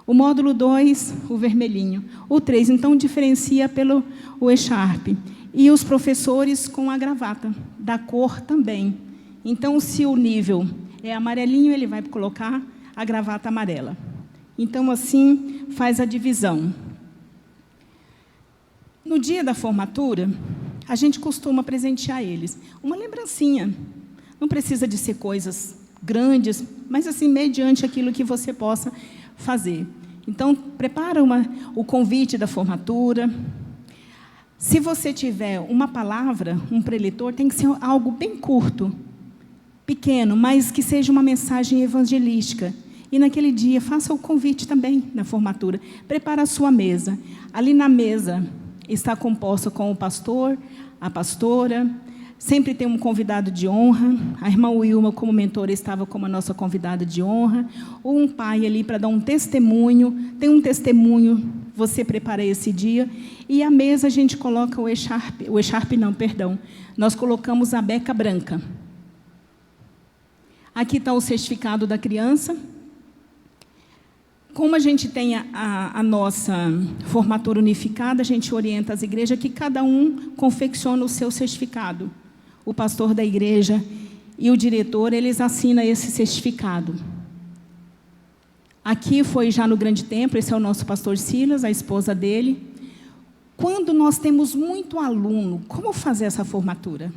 O módulo 2, o vermelhinho. O 3, então, diferencia pelo o echarpe. E os professores com a gravata, da cor também. Então, se o nível é amarelinho, ele vai colocar a gravata amarela. Então, assim, faz a divisão. No dia da formatura, a gente costuma presentear eles uma lembrancinha. Não precisa de ser coisas grandes, mas assim, mediante aquilo que você possa fazer. Então, prepara o convite da formatura. Se você tiver uma palavra, um preletor, tem que ser algo bem curto, pequeno, mas que seja uma mensagem evangelística. E naquele dia, faça o convite também na formatura. Prepara a sua mesa. Ali na mesa está composta com o pastor, a pastora. Sempre tem um convidado de honra. A irmã Wilma, como mentora, estava como a nossa convidada de honra. Ou um pai ali para dar um testemunho. Tem um testemunho, você prepara esse dia. E a mesa a gente coloca o echarpe não, perdão. Nós colocamos a beca branca. Aqui está o certificado da criança. Como a gente tem a nossa formatura unificada, a gente orienta as igrejas que cada um confecciona o seu certificado. O pastor da igreja e o diretor, eles assinam esse certificado. Aqui foi já no Grande Templo, esse é o nosso pastor Silas, a esposa dele. Quando nós temos muito aluno, como fazer essa formatura?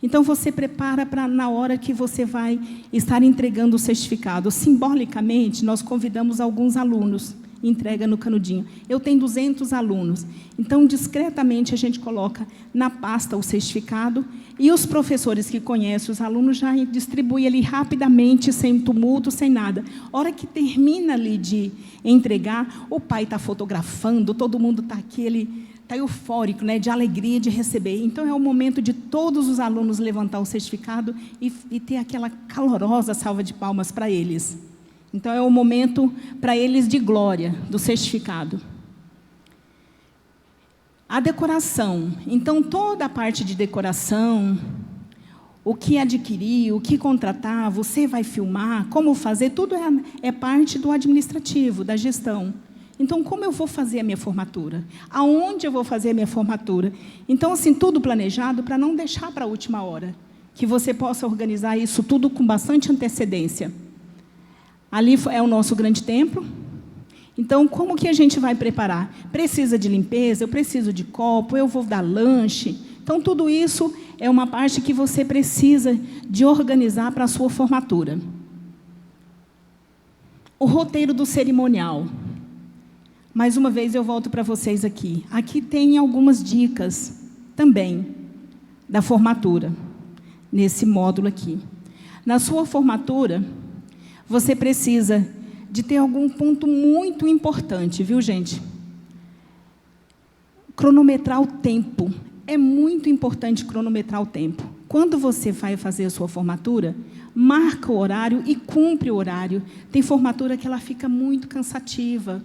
Então, você prepara para, na hora que você vai estar entregando o certificado. Simbolicamente, nós convidamos alguns alunos, entrega no canudinho. Eu tenho 200 alunos. Então, discretamente, a gente coloca na pasta o certificado e os professores que conhecem os alunos já distribuem ali rapidamente, sem tumulto, sem nada. A hora que termina ali de entregar, o pai está fotografando, todo mundo está aqui, ele está eufórico, né, de alegria de receber. Então, é o momento de todos os alunos levantar o certificado e ter aquela calorosa salva de palmas para eles. Então, é o momento para eles de glória do certificado. A decoração. Então, toda a parte de decoração, o que adquirir, o que contratar, você vai filmar, como fazer, tudo é parte do administrativo, da gestão. Então, como eu vou fazer a minha formatura? Aonde eu vou fazer a minha formatura? Então, assim, tudo planejado para não deixar para a última hora. Que você possa organizar isso tudo com bastante antecedência. Ali é o nosso grande templo. Então, como que a gente vai preparar? Precisa de limpeza, eu preciso de copo, eu vou dar lanche. Então, tudo isso é uma parte que você precisa de organizar para a sua formatura. O roteiro do cerimonial. Mais uma vez eu volto para vocês aqui. Aqui tem algumas dicas também da formatura, nesse módulo aqui. Na sua formatura, você precisa de ter algum ponto muito importante, viu, gente? Cronometrar o tempo. É muito importante cronometrar o tempo. Quando você vai fazer a sua formatura, marca o horário e cumpre o horário. Tem formatura que ela fica muito cansativa.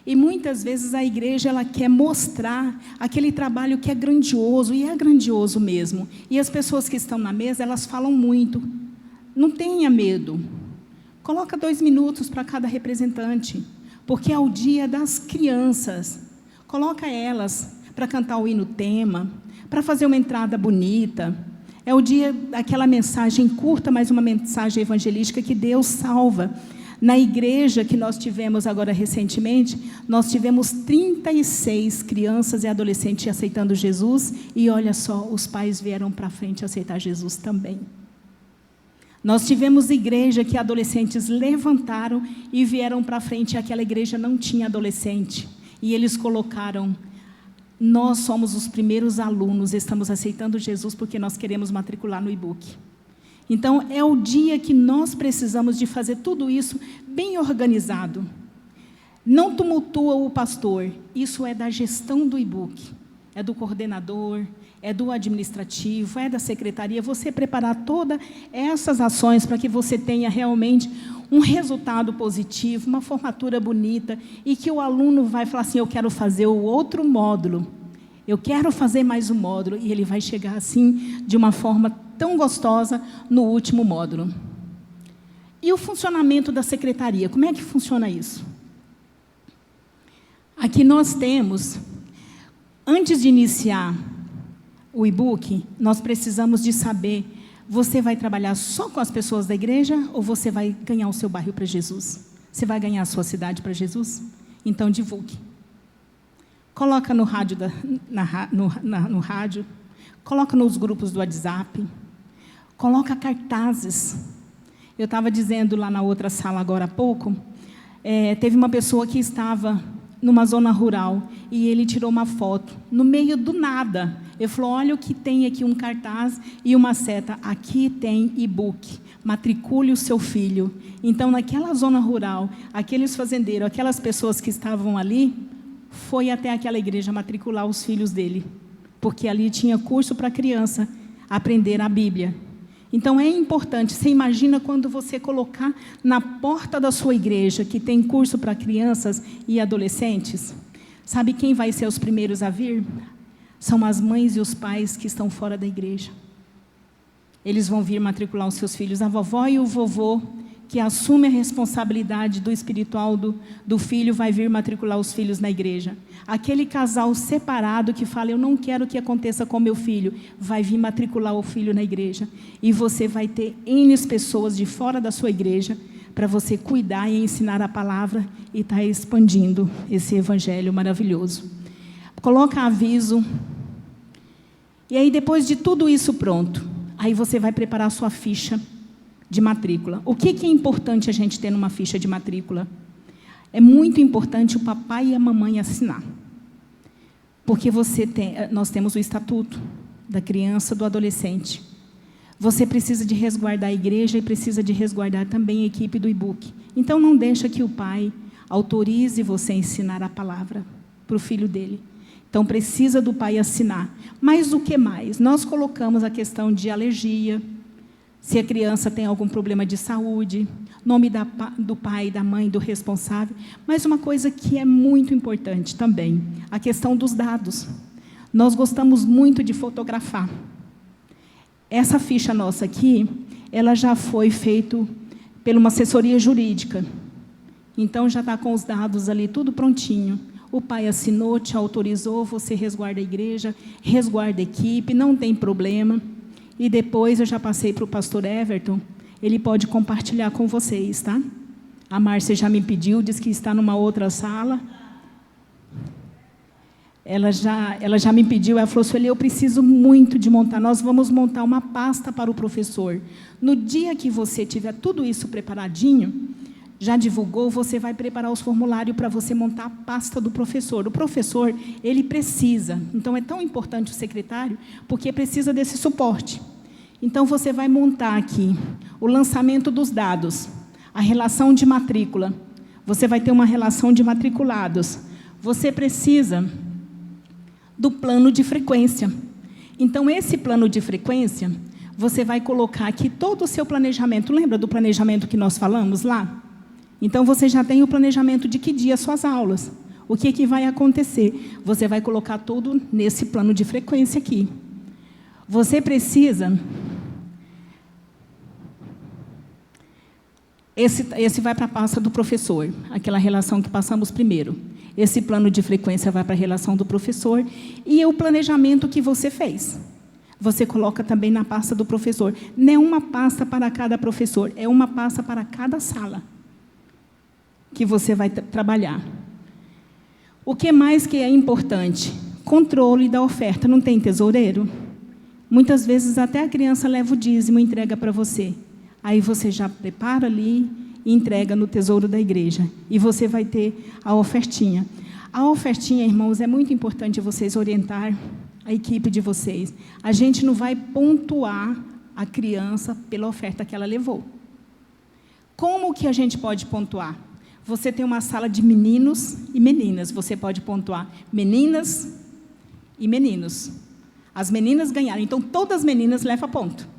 E muitas vezes a igreja ela quer mostrar aquele trabalho que é grandioso, e é grandioso mesmo. E as pessoas que estão na mesa, elas falam muito. Não tenha medo. Coloca 2 minutos para cada representante, porque é o dia das crianças. Coloca elas para cantar o hino tema, para fazer uma entrada bonita. É o dia daquela mensagem curta, mas uma mensagem evangelística que Deus salva. Na igreja que nós tivemos agora recentemente, nós tivemos 36 crianças e adolescentes aceitando Jesus, e olha só, os pais vieram para frente aceitar Jesus também. Nós tivemos igreja que adolescentes levantaram e vieram para frente, e aquela igreja não tinha adolescente. E eles colocaram: nós somos os primeiros alunos, estamos aceitando Jesus porque nós queremos matricular no e-book. Então, é o dia que nós precisamos de fazer tudo isso bem organizado. Não tumultua o pastor, isso é da gestão do e-book, é do coordenador, é do administrativo, é da secretaria, você preparar todas essas ações para que você tenha realmente um resultado positivo, uma formatura bonita, e que o aluno vai falar assim: eu quero fazer o outro módulo, eu quero fazer mais um módulo, e ele vai chegar assim, de uma forma tão gostosa, no último módulo. E o funcionamento da secretaria, como é que funciona isso? Aqui nós temos, antes de iniciar o e-book, nós precisamos de saber, você vai trabalhar só com as pessoas da igreja, ou você vai ganhar o seu bairro para Jesus? Você vai ganhar a sua cidade para Jesus? Então divulgue. Coloca no rádio, no rádio, coloca nos grupos do WhatsApp, coloca cartazes. Eu estava dizendo lá na outra sala agora há pouco, teve uma pessoa que estava numa zona rural, e ele tirou uma foto, no meio do nada. Ele falou: olha o que tem aqui, um cartaz e uma seta, aqui tem e-book, matricule o seu filho. Então, naquela zona rural, aqueles fazendeiros, aquelas pessoas que estavam ali, foi até aquela igreja matricular os filhos dele, porque ali tinha curso para criança aprender a Bíblia. Então, é importante, você imagina quando você colocar na porta da sua igreja, que tem curso para crianças e adolescentes, sabe quem vai ser os primeiros a vir? São as mães e os pais que estão fora da igreja. Eles vão vir matricular os seus filhos. A vovó e o vovô, que assume a responsabilidade do espiritual do filho, vai vir matricular os filhos na igreja. Aquele casal separado que fala: eu não quero que aconteça com meu filho, vai vir matricular o filho na igreja. E você vai ter N pessoas de fora da sua igreja para você cuidar e ensinar a palavra e estar expandindo esse evangelho maravilhoso. Coloca aviso. E aí, depois de tudo isso pronto, aí você vai preparar a sua ficha de matrícula. O que é importante a gente ter numa ficha de matrícula? É muito importante o papai e a mamãe assinar. Porque nós temos o estatuto da criança, do adolescente. Você precisa de resguardar a igreja e precisa de resguardar também a equipe do e-book. Então, não deixa que o pai autorize você a ensinar a palavra para o filho dele. Então, precisa do pai assinar. Mas o que mais? Nós colocamos a questão de alergia, se a criança tem algum problema de saúde, nome do pai, da mãe, do responsável. Mas uma coisa que é muito importante também, a questão dos dados. Nós gostamos muito de fotografar. Essa ficha nossa aqui, ela já foi feita por uma assessoria jurídica. Então, já está com os dados ali, tudo prontinho. O pai assinou, te autorizou, você resguarda a igreja, resguarda a equipe, não tem problema. E depois eu já passei para o pastor Everton, ele pode compartilhar com vocês, tá? A Márcia já me pediu, diz que está numa outra sala. Ela já me pediu, ela falou: Sueli, eu preciso muito de montar, nós vamos montar uma pasta para o professor. No dia que você tiver tudo isso preparadinho, já divulgou, você vai preparar os formulários para você montar a pasta do professor. O professor, ele precisa, então é tão importante o secretário, porque precisa desse suporte. Então, você vai montar aqui o lançamento dos dados, a relação de matrícula. Você vai ter uma relação de matriculados. Você precisa do plano de frequência. Então, esse plano de frequência, você vai colocar aqui todo o seu planejamento. Lembra do planejamento que nós falamos lá? Então, você já tem o planejamento de que dia suas aulas. O que vai acontecer? Você vai colocar tudo nesse plano de frequência aqui. Você precisa... Esse vai para a pasta do professor, aquela relação que passamos primeiro. Esse plano de frequência vai para a relação do professor e o planejamento que você fez. Você coloca também na pasta do professor. Não é uma pasta para cada professor, é uma pasta para cada sala que você vai trabalhar. O que mais que é importante? Controle da oferta. Não tem tesoureiro? Muitas vezes até a criança leva o dízimo e entrega para você. Aí você já prepara ali e entrega no tesouro da igreja. E você vai ter a ofertinha. A ofertinha, irmãos, é muito importante vocês orientar a equipe de vocês. A gente não vai pontuar a criança pela oferta que ela levou. Como que a gente pode pontuar? Você tem uma sala de meninos e meninas. Você pode pontuar meninas e meninos. As meninas ganharam. Então, todas as meninas levam ponto.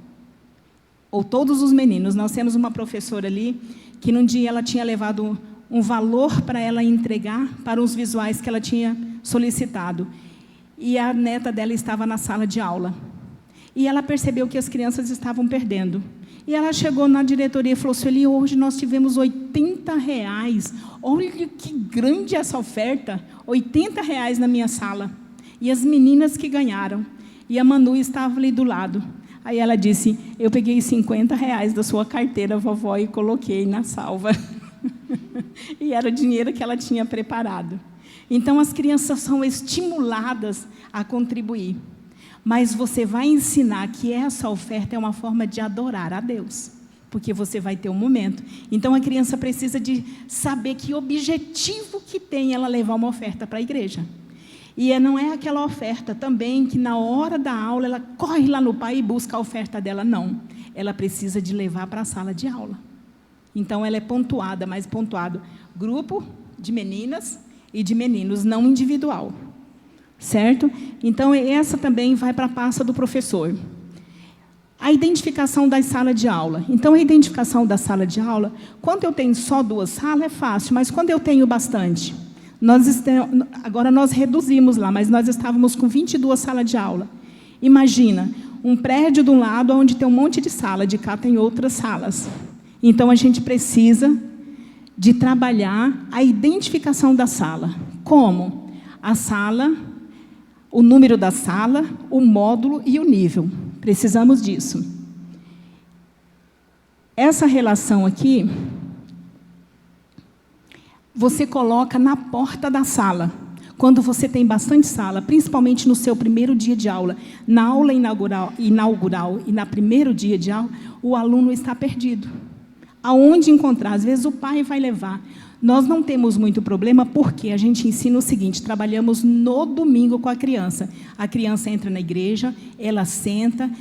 Ou todos os meninos. Nós temos uma professora ali, que num dia ela tinha levado um valor para ela entregar para os visuais que ela tinha solicitado. E a neta dela estava na sala de aula. E ela percebeu que as crianças estavam perdendo. E ela chegou na diretoria e falou assim, Sueli, hoje nós tivemos R$80. Olha que grande essa oferta. R$80 na minha sala. E as meninas que ganharam. E a Manu estava ali do lado. Aí ela disse, eu peguei R$50 da sua carteira, vovó, e coloquei na salva. E era o dinheiro que ela tinha preparado. Então, as crianças são estimuladas a contribuir. Mas você vai ensinar que essa oferta é uma forma de adorar a Deus. Porque você vai ter um momento. Então, a criança precisa de saber que objetivo que tem ela levar uma oferta para a igreja. E não é aquela oferta também que na hora da aula ela corre lá no pai e busca a oferta dela, não. Ela precisa de levar para a sala de aula. Então, ela é pontuada, mas pontuado grupo de meninas e de meninos, não individual. Certo? Então, essa também vai para a pasta do professor. A identificação da sala de aula. Então, a identificação da sala de aula, quando eu tenho só 2 salas, é fácil, mas quando eu tenho bastante... Agora nós reduzimos lá, mas nós estávamos com 22 salas de aula. Imagina, um prédio do lado onde tem um monte de sala, de cá tem outras salas. Então, a gente precisa de trabalhar a identificação da sala. Como? A sala, o número da sala, o módulo e o nível. Precisamos disso. Essa relação aqui... você coloca na porta da sala, quando você tem bastante sala, principalmente no seu primeiro dia de aula, na aula inaugural e no primeiro dia de aula, o aluno está perdido. Aonde encontrar? Às vezes o pai vai levar. Nós não temos muito problema, porque a gente ensina o seguinte, trabalhamos no domingo com a criança. A criança entra na igreja, ela senta,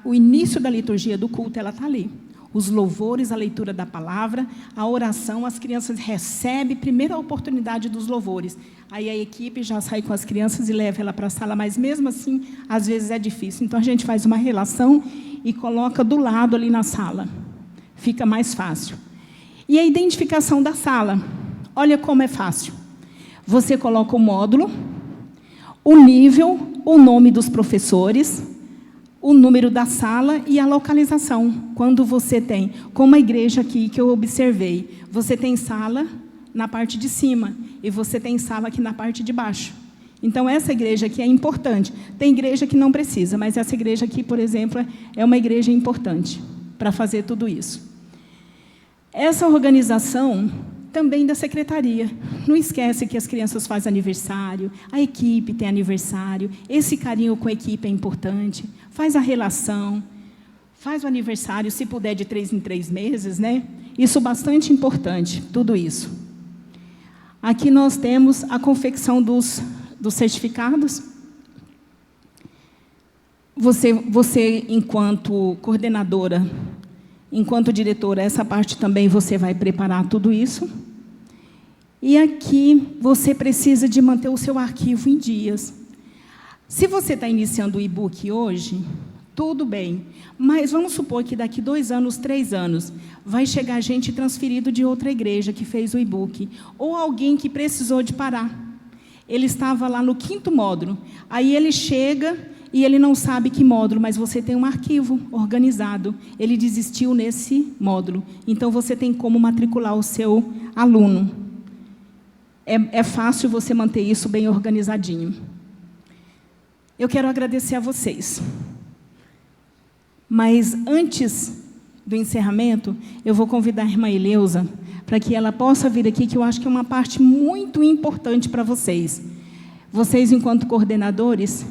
o início da liturgia do culto, ela está ali. Os louvores, a leitura da palavra, a oração, as crianças recebem primeiro a oportunidade dos louvores. Aí a equipe já sai com as crianças e leva ela para a sala, mas mesmo assim, às vezes é difícil. Então, a gente faz uma relação e coloca do lado ali na sala. Fica mais fácil. E a identificação da sala. Olha como é fácil. Você coloca o módulo, o nível, o nome dos professores, o número da sala e a localização. Quando você tem, como a igreja aqui que eu observei, você tem sala na parte de cima e você tem sala aqui na parte de baixo. Então, essa igreja aqui é importante. Tem igreja que não precisa, mas essa igreja aqui, por exemplo, é uma igreja importante para fazer tudo isso. Essa organização também da secretaria. Não esquece que as crianças fazem aniversário, a equipe tem aniversário, esse carinho com a equipe é importante, faz a relação, faz o aniversário, se puder, de 3 em 3 meses, né? Isso bastante importante, tudo isso. Aqui nós temos a confecção dos certificados. Você, enquanto coordenadora, enquanto diretora, essa parte também você vai preparar tudo isso. E aqui você precisa de manter o seu arquivo em dias. Se você está iniciando o e-book hoje, tudo bem, mas vamos supor que daqui 2 anos, 3 anos, vai chegar gente transferido de outra igreja que fez o e-book, ou alguém que precisou de parar. Ele estava lá no 5º módulo, aí ele chega e ele não sabe que módulo, mas você tem um arquivo organizado. Ele desistiu nesse módulo, então você tem como matricular o seu aluno. É fácil você manter isso bem organizadinho. Eu quero agradecer a vocês. Mas, antes do encerramento, eu vou convidar a irmã Eleusa para que ela possa vir aqui, que eu acho que é uma parte muito importante para vocês. Vocês, enquanto coordenadores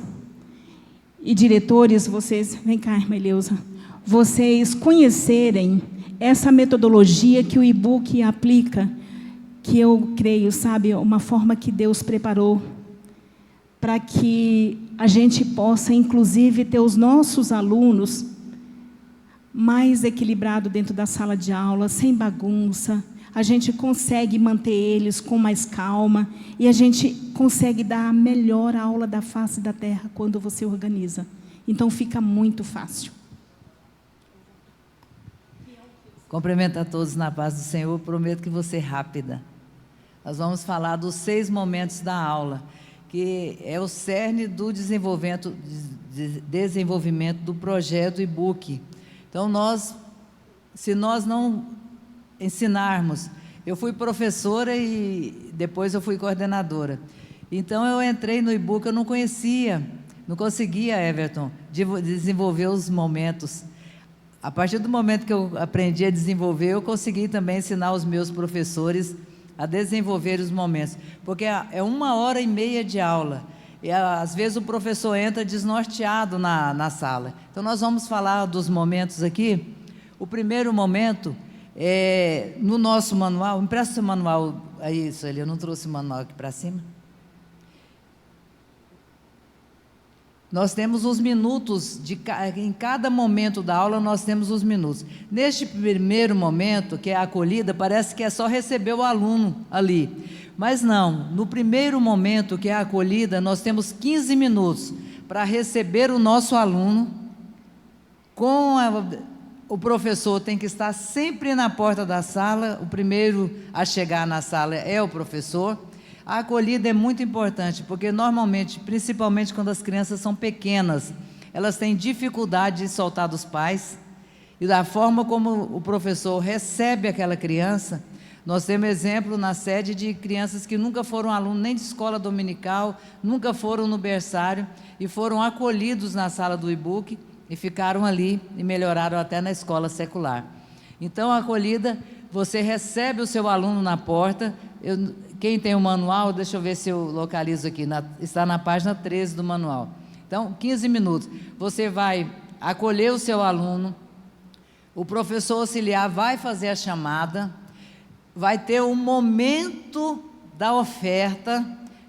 e diretores, vocês... Vem cá, irmã Eleusa. Vocês conhecerem essa metodologia que o e-book aplica, que eu creio, sabe, uma forma que Deus preparou para que a gente possa, inclusive, ter os nossos alunos mais equilibrados dentro da sala de aula, sem bagunça. A gente consegue manter eles com mais calma e a gente consegue dar a melhor aula da face da terra quando você organiza. Então, fica muito fácil. Cumprimento a todos na paz do Senhor, prometo que vou ser rápida. Nós vamos falar dos 6 momentos da aula, que é o cerne do desenvolvimento do projeto e-book. Então, se nós não ensinarmos, eu fui professora e depois eu fui coordenadora. Então, eu entrei no e-book, eu não conseguia, Everton, desenvolver os momentos. A partir do momento que eu aprendi a desenvolver, eu consegui também ensinar os meus professores a desenvolver os momentos, porque é 1h30 de aula, e às vezes o professor entra desnorteado na sala. Então, nós vamos falar dos momentos aqui. O primeiro momento é no nosso manual. Empresta o manual aí, isso ali, eu não trouxe o manual aqui para cima. Nós temos os minutos, em cada momento da aula nós temos os minutos. Neste primeiro momento, que é a acolhida, parece que é só receber o aluno ali. Mas não, no primeiro momento, que é a acolhida, nós temos 15 minutos para receber o nosso aluno. O professor tem que estar sempre na porta da sala, o primeiro a chegar na sala é o professor. A acolhida é muito importante, porque normalmente, principalmente quando as crianças são pequenas, elas têm dificuldade de soltar dos pais, e da forma como o professor recebe aquela criança. Nós temos exemplo na sede de crianças que nunca foram alunos nem de escola dominical, nunca foram no berçário, e foram acolhidos na sala do e-book, e ficaram ali, e melhoraram até na escola secular. Então, a acolhida, você recebe o seu aluno na porta. Quem tem o manual, deixa eu ver se eu localizo aqui, está na página 13 do manual. Então, 15 minutos. Você vai acolher o seu aluno, o professor auxiliar vai fazer a chamada, vai ter um momento da oferta.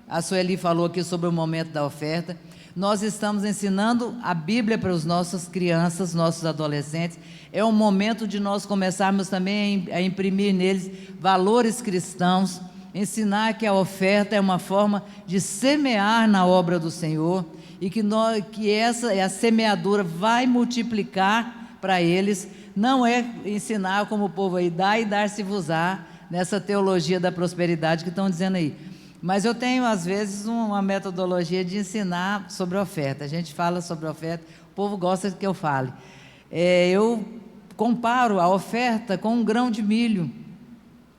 A Sueli falou aqui sobre o momento da oferta. Nós estamos ensinando a Bíblia para as nossas crianças, nossos adolescentes. É um momento de nós começarmos também a imprimir neles valores cristãos, ensinar que a oferta é uma forma de semear na obra do Senhor, e que essa semeadura vai multiplicar para eles. Não é ensinar como o povo aí, dá e dar-se-vos-á, nessa teologia da prosperidade que estão dizendo aí. Mas eu tenho, às vezes, uma metodologia de ensinar sobre oferta. A gente fala sobre oferta, o povo gosta que eu fale. Eu comparo a oferta com um grão de milho.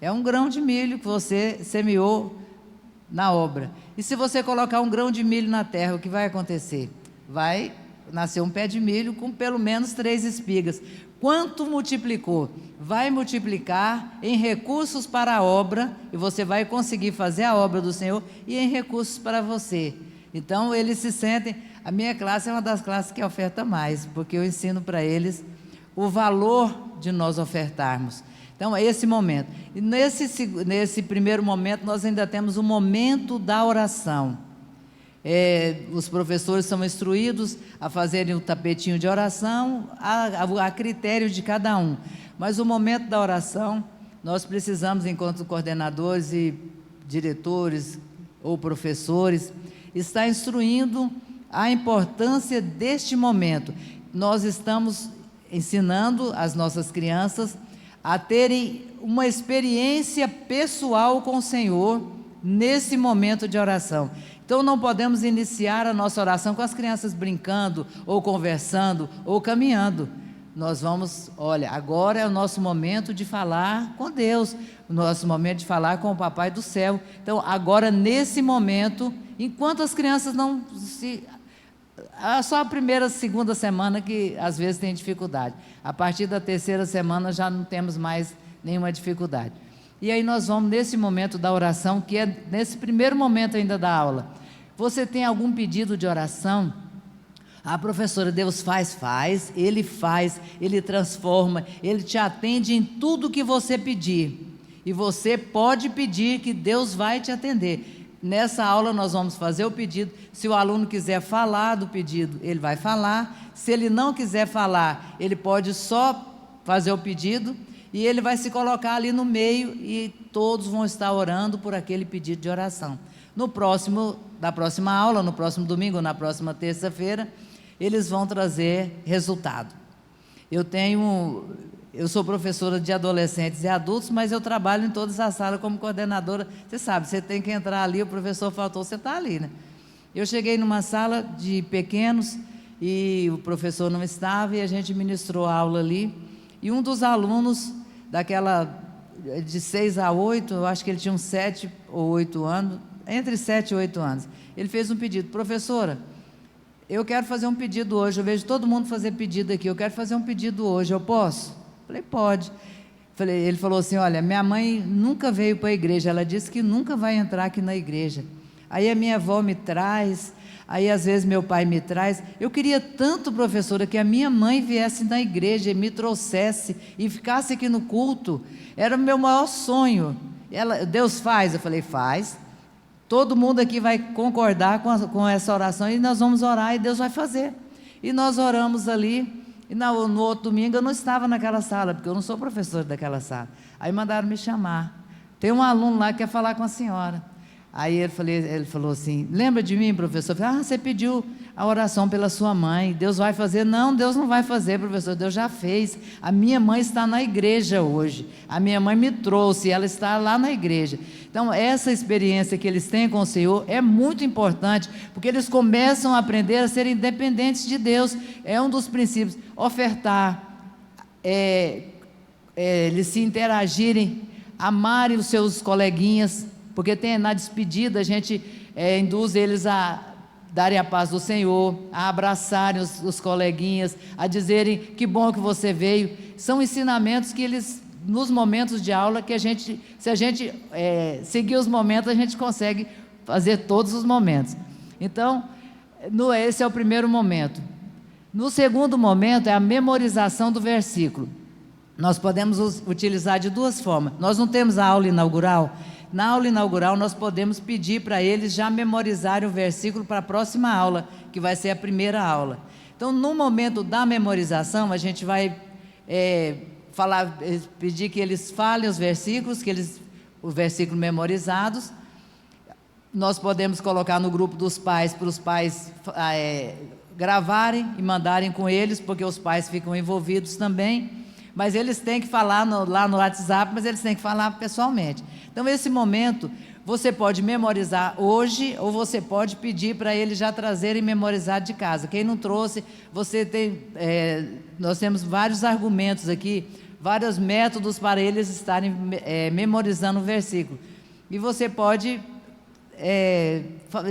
É um grão de milho que você semeou na obra. E se você colocar um grão de milho na terra, o que vai acontecer? Vai nascer um pé de milho com pelo menos 3 espigas. Quanto multiplicou? Vai multiplicar em recursos para a obra, e você vai conseguir fazer a obra do Senhor, e em recursos para você. Então, eles se sentem... A minha classe é uma das classes que oferta mais, porque eu ensino para eles o valor de nós ofertarmos. Então, é esse momento. E nesse primeiro momento, nós ainda temos o momento da oração. Os professores são instruídos a fazerem o tapetinho de oração, a critério de cada um. Mas o momento da oração, nós precisamos, enquanto coordenadores e diretores ou professores, estar instruindo a importância deste momento. Nós estamos ensinando as nossas crianças a terem uma experiência pessoal com o Senhor nesse momento de oração. Então, não podemos iniciar a nossa oração com as crianças brincando, ou conversando, ou caminhando. Nós vamos, olha, agora é o nosso momento de falar com Deus, o nosso momento de falar com o Papai do Céu. Então, agora, nesse momento, enquanto as crianças não se... Só a primeira, segunda semana que às vezes tem dificuldade. A partir da terceira semana já não temos mais nenhuma dificuldade. E aí nós vamos nesse momento da oração, que é nesse primeiro momento ainda da aula. Você tem algum pedido de oração? A professora, Deus faz, Ele transforma, Ele te atende em tudo que você pedir. E você pode pedir que Deus vai te atender. Nessa aula nós vamos fazer o pedido. Se o aluno quiser falar do pedido, ele vai falar. Se ele não quiser falar, ele pode só fazer o pedido e ele vai se colocar ali no meio e todos vão estar orando por aquele pedido de oração. Da próxima aula, no próximo domingo, na próxima terça-feira, eles vão trazer resultado. Eu sou professora de adolescentes e adultos, mas eu trabalho em todas as salas como coordenadora. Você sabe, você tem que entrar ali, o professor faltou, você está ali, né? Eu cheguei numa sala de pequenos e o professor não estava e a gente ministrou a aula ali. E um dos alunos, de 6 a 8, eu acho que ele tinha uns 7 ou 8 anos, entre 7 e 8 anos, ele fez um pedido: professora, eu quero fazer um pedido hoje, eu vejo todo mundo fazer pedido aqui, eu quero fazer um pedido hoje, eu posso? Falei, pode. Ele falou assim, olha, minha mãe nunca veio para a igreja, ela disse que nunca vai entrar aqui na igreja. Aí a minha avó me traz, aí às vezes meu pai me traz. Eu queria tanto, professora, que a minha mãe viesse na igreja e me trouxesse e ficasse aqui no culto. Era o meu maior sonho. Deus faz? Eu falei, faz. Todo mundo aqui vai concordar com essa oração e nós vamos orar e Deus vai fazer. E nós oramos ali. E no outro domingo eu não estava naquela sala, porque eu não sou professor daquela sala. Aí mandaram me chamar. Tem um aluno lá que quer falar com a senhora. Aí ele falou assim, lembra de mim, professor? Eu falei, você pediu a oração pela sua mãe, Deus vai fazer? Não, Deus não vai fazer, professor, Deus já fez. A minha mãe está na igreja hoje, a minha mãe me trouxe, ela está lá na igreja. Então, essa experiência que eles têm com o Senhor é muito importante, porque eles começam a aprender a ser independentes de Deus. É um dos princípios, ofertar, eles se interagirem, amarem os seus coleguinhas, porque na despedida a gente induz eles a darem a paz do Senhor, a abraçarem os coleguinhas, a dizerem que bom que você veio. São ensinamentos que eles, nos momentos de aula, que se a gente seguir os momentos, a gente consegue fazer todos os momentos. Então, esse é o primeiro momento. No segundo momento é a memorização do versículo. Nós podemos utilizar de duas formas. Nós não temos a aula inaugural. Na aula inaugural, nós podemos pedir para eles já memorizarem o versículo para a próxima aula, que vai ser a primeira aula. Então, no momento da memorização, a gente vai pedir que eles falem os versículos, os versículos memorizados. Nós podemos colocar no grupo dos pais, para os pais gravarem e mandarem com eles, porque os pais ficam envolvidos também. Mas eles têm que falar lá no WhatsApp, mas eles têm que falar pessoalmente. Então, esse momento, você pode memorizar hoje, ou você pode pedir para eles já trazerem memorizado de casa. Quem não trouxe, nós temos vários argumentos aqui, vários métodos para eles estarem memorizando o versículo. E você pode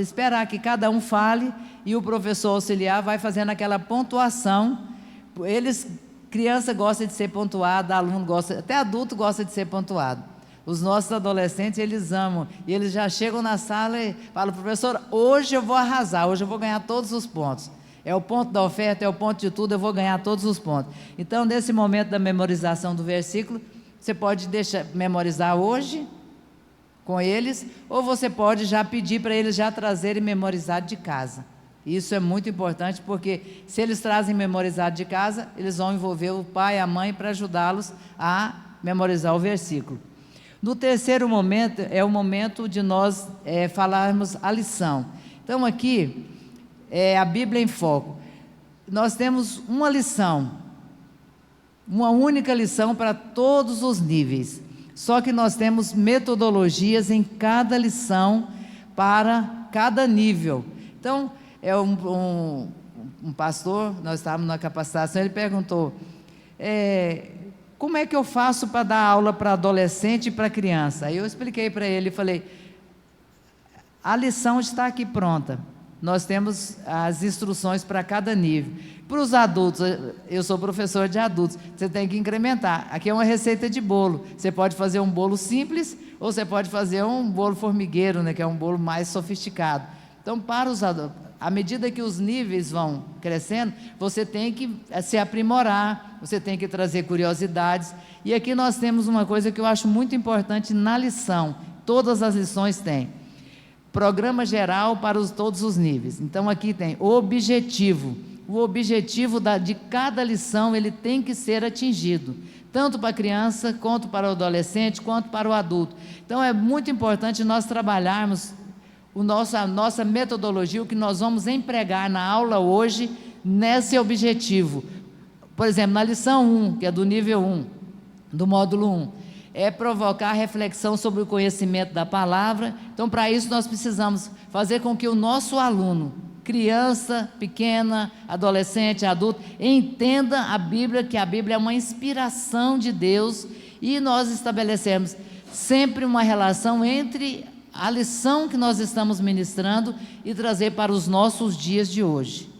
esperar que cada um fale, e o professor auxiliar vai fazendo aquela pontuação. Criança gosta de ser pontuada, aluno gosta, até adulto gosta de ser pontuado. Os nossos adolescentes, eles amam, e eles já chegam na sala e falam, professor, hoje eu vou arrasar, hoje eu vou ganhar todos os pontos. É o ponto da oferta, é o ponto de tudo, eu vou ganhar todos os pontos. Então, nesse momento da memorização do versículo, você pode memorizar hoje com eles, ou você pode já pedir para eles já trazerem memorizado de casa. Isso é muito importante, porque se eles trazem memorizado de casa, eles vão envolver o pai e a mãe para ajudá-los a memorizar o versículo. No terceiro momento, é o momento de nós falarmos a lição. Então, aqui, a Bíblia em Foco. Nós temos uma lição, uma única lição para todos os níveis. Só que nós temos metodologias em cada lição para cada nível. Então, um pastor, nós estávamos na capacitação, ele perguntou, como é que eu faço para dar aula para adolescente e para criança? Aí eu expliquei para ele, falei, a lição está aqui pronta, nós temos as instruções para cada nível. Para os adultos, eu sou professor de adultos, você tem que incrementar. Aqui é uma receita de bolo, você pode fazer um bolo simples, ou você pode fazer um bolo formigueiro, né, que é um bolo mais sofisticado. Então, para os adultos, à medida que os níveis vão crescendo, você tem que se aprimorar, você tem que trazer curiosidades. E aqui nós temos uma coisa que eu acho muito importante na lição, todas as lições têm. Programa geral para todos os níveis. Então, aqui tem o objetivo. O objetivo de cada lição, ele tem que ser atingido, tanto para a criança, quanto para o adolescente, quanto para o adulto. Então, é muito importante nós trabalharmos a nossa metodologia, o que nós vamos empregar na aula hoje, nesse objetivo. Por exemplo, na lição 1, que é do nível 1, do módulo 1, é provocar reflexão sobre o conhecimento da palavra. Então, para isso, nós precisamos fazer com que o nosso aluno, criança, pequena, adolescente, adulto, entenda a Bíblia, que a Bíblia é uma inspiração de Deus, e nós estabelecemos sempre uma relação entre a lição que nós estamos ministrando e trazer para os nossos dias de hoje.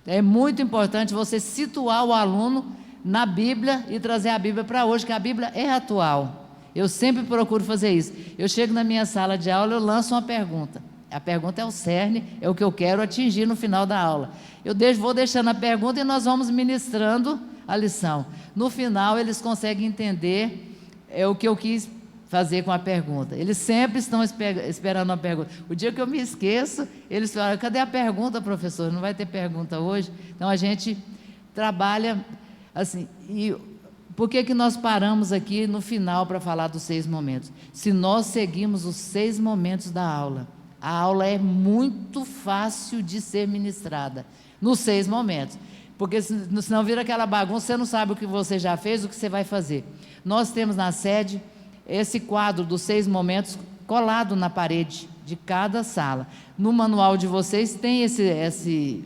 É muito importante você situar o aluno na Bíblia e trazer a Bíblia para hoje, que a Bíblia é atual. Eu sempre procuro fazer isso. Eu chego na minha sala de aula, eu lanço uma pergunta. A pergunta é o cerne, é o que eu quero atingir no final da aula. Vou deixando a pergunta e nós vamos ministrando a lição. No final, eles conseguem entender o que eu quis fazer com a pergunta. Eles sempre estão esperando a pergunta. O dia que eu me esqueço, eles falam, cadê a pergunta, professor? Não vai ter pergunta hoje? Então, a gente trabalha assim. E por que nós paramos aqui no final para falar dos 6 momentos? Se nós seguimos os 6 momentos da aula, a aula é muito fácil de ser ministrada, nos 6 momentos. Porque senão vira aquela bagunça, você não sabe o que você já fez, o que você vai fazer. Nós temos na sede esse quadro dos 6 momentos colado na parede de cada sala. No manual de vocês tem esses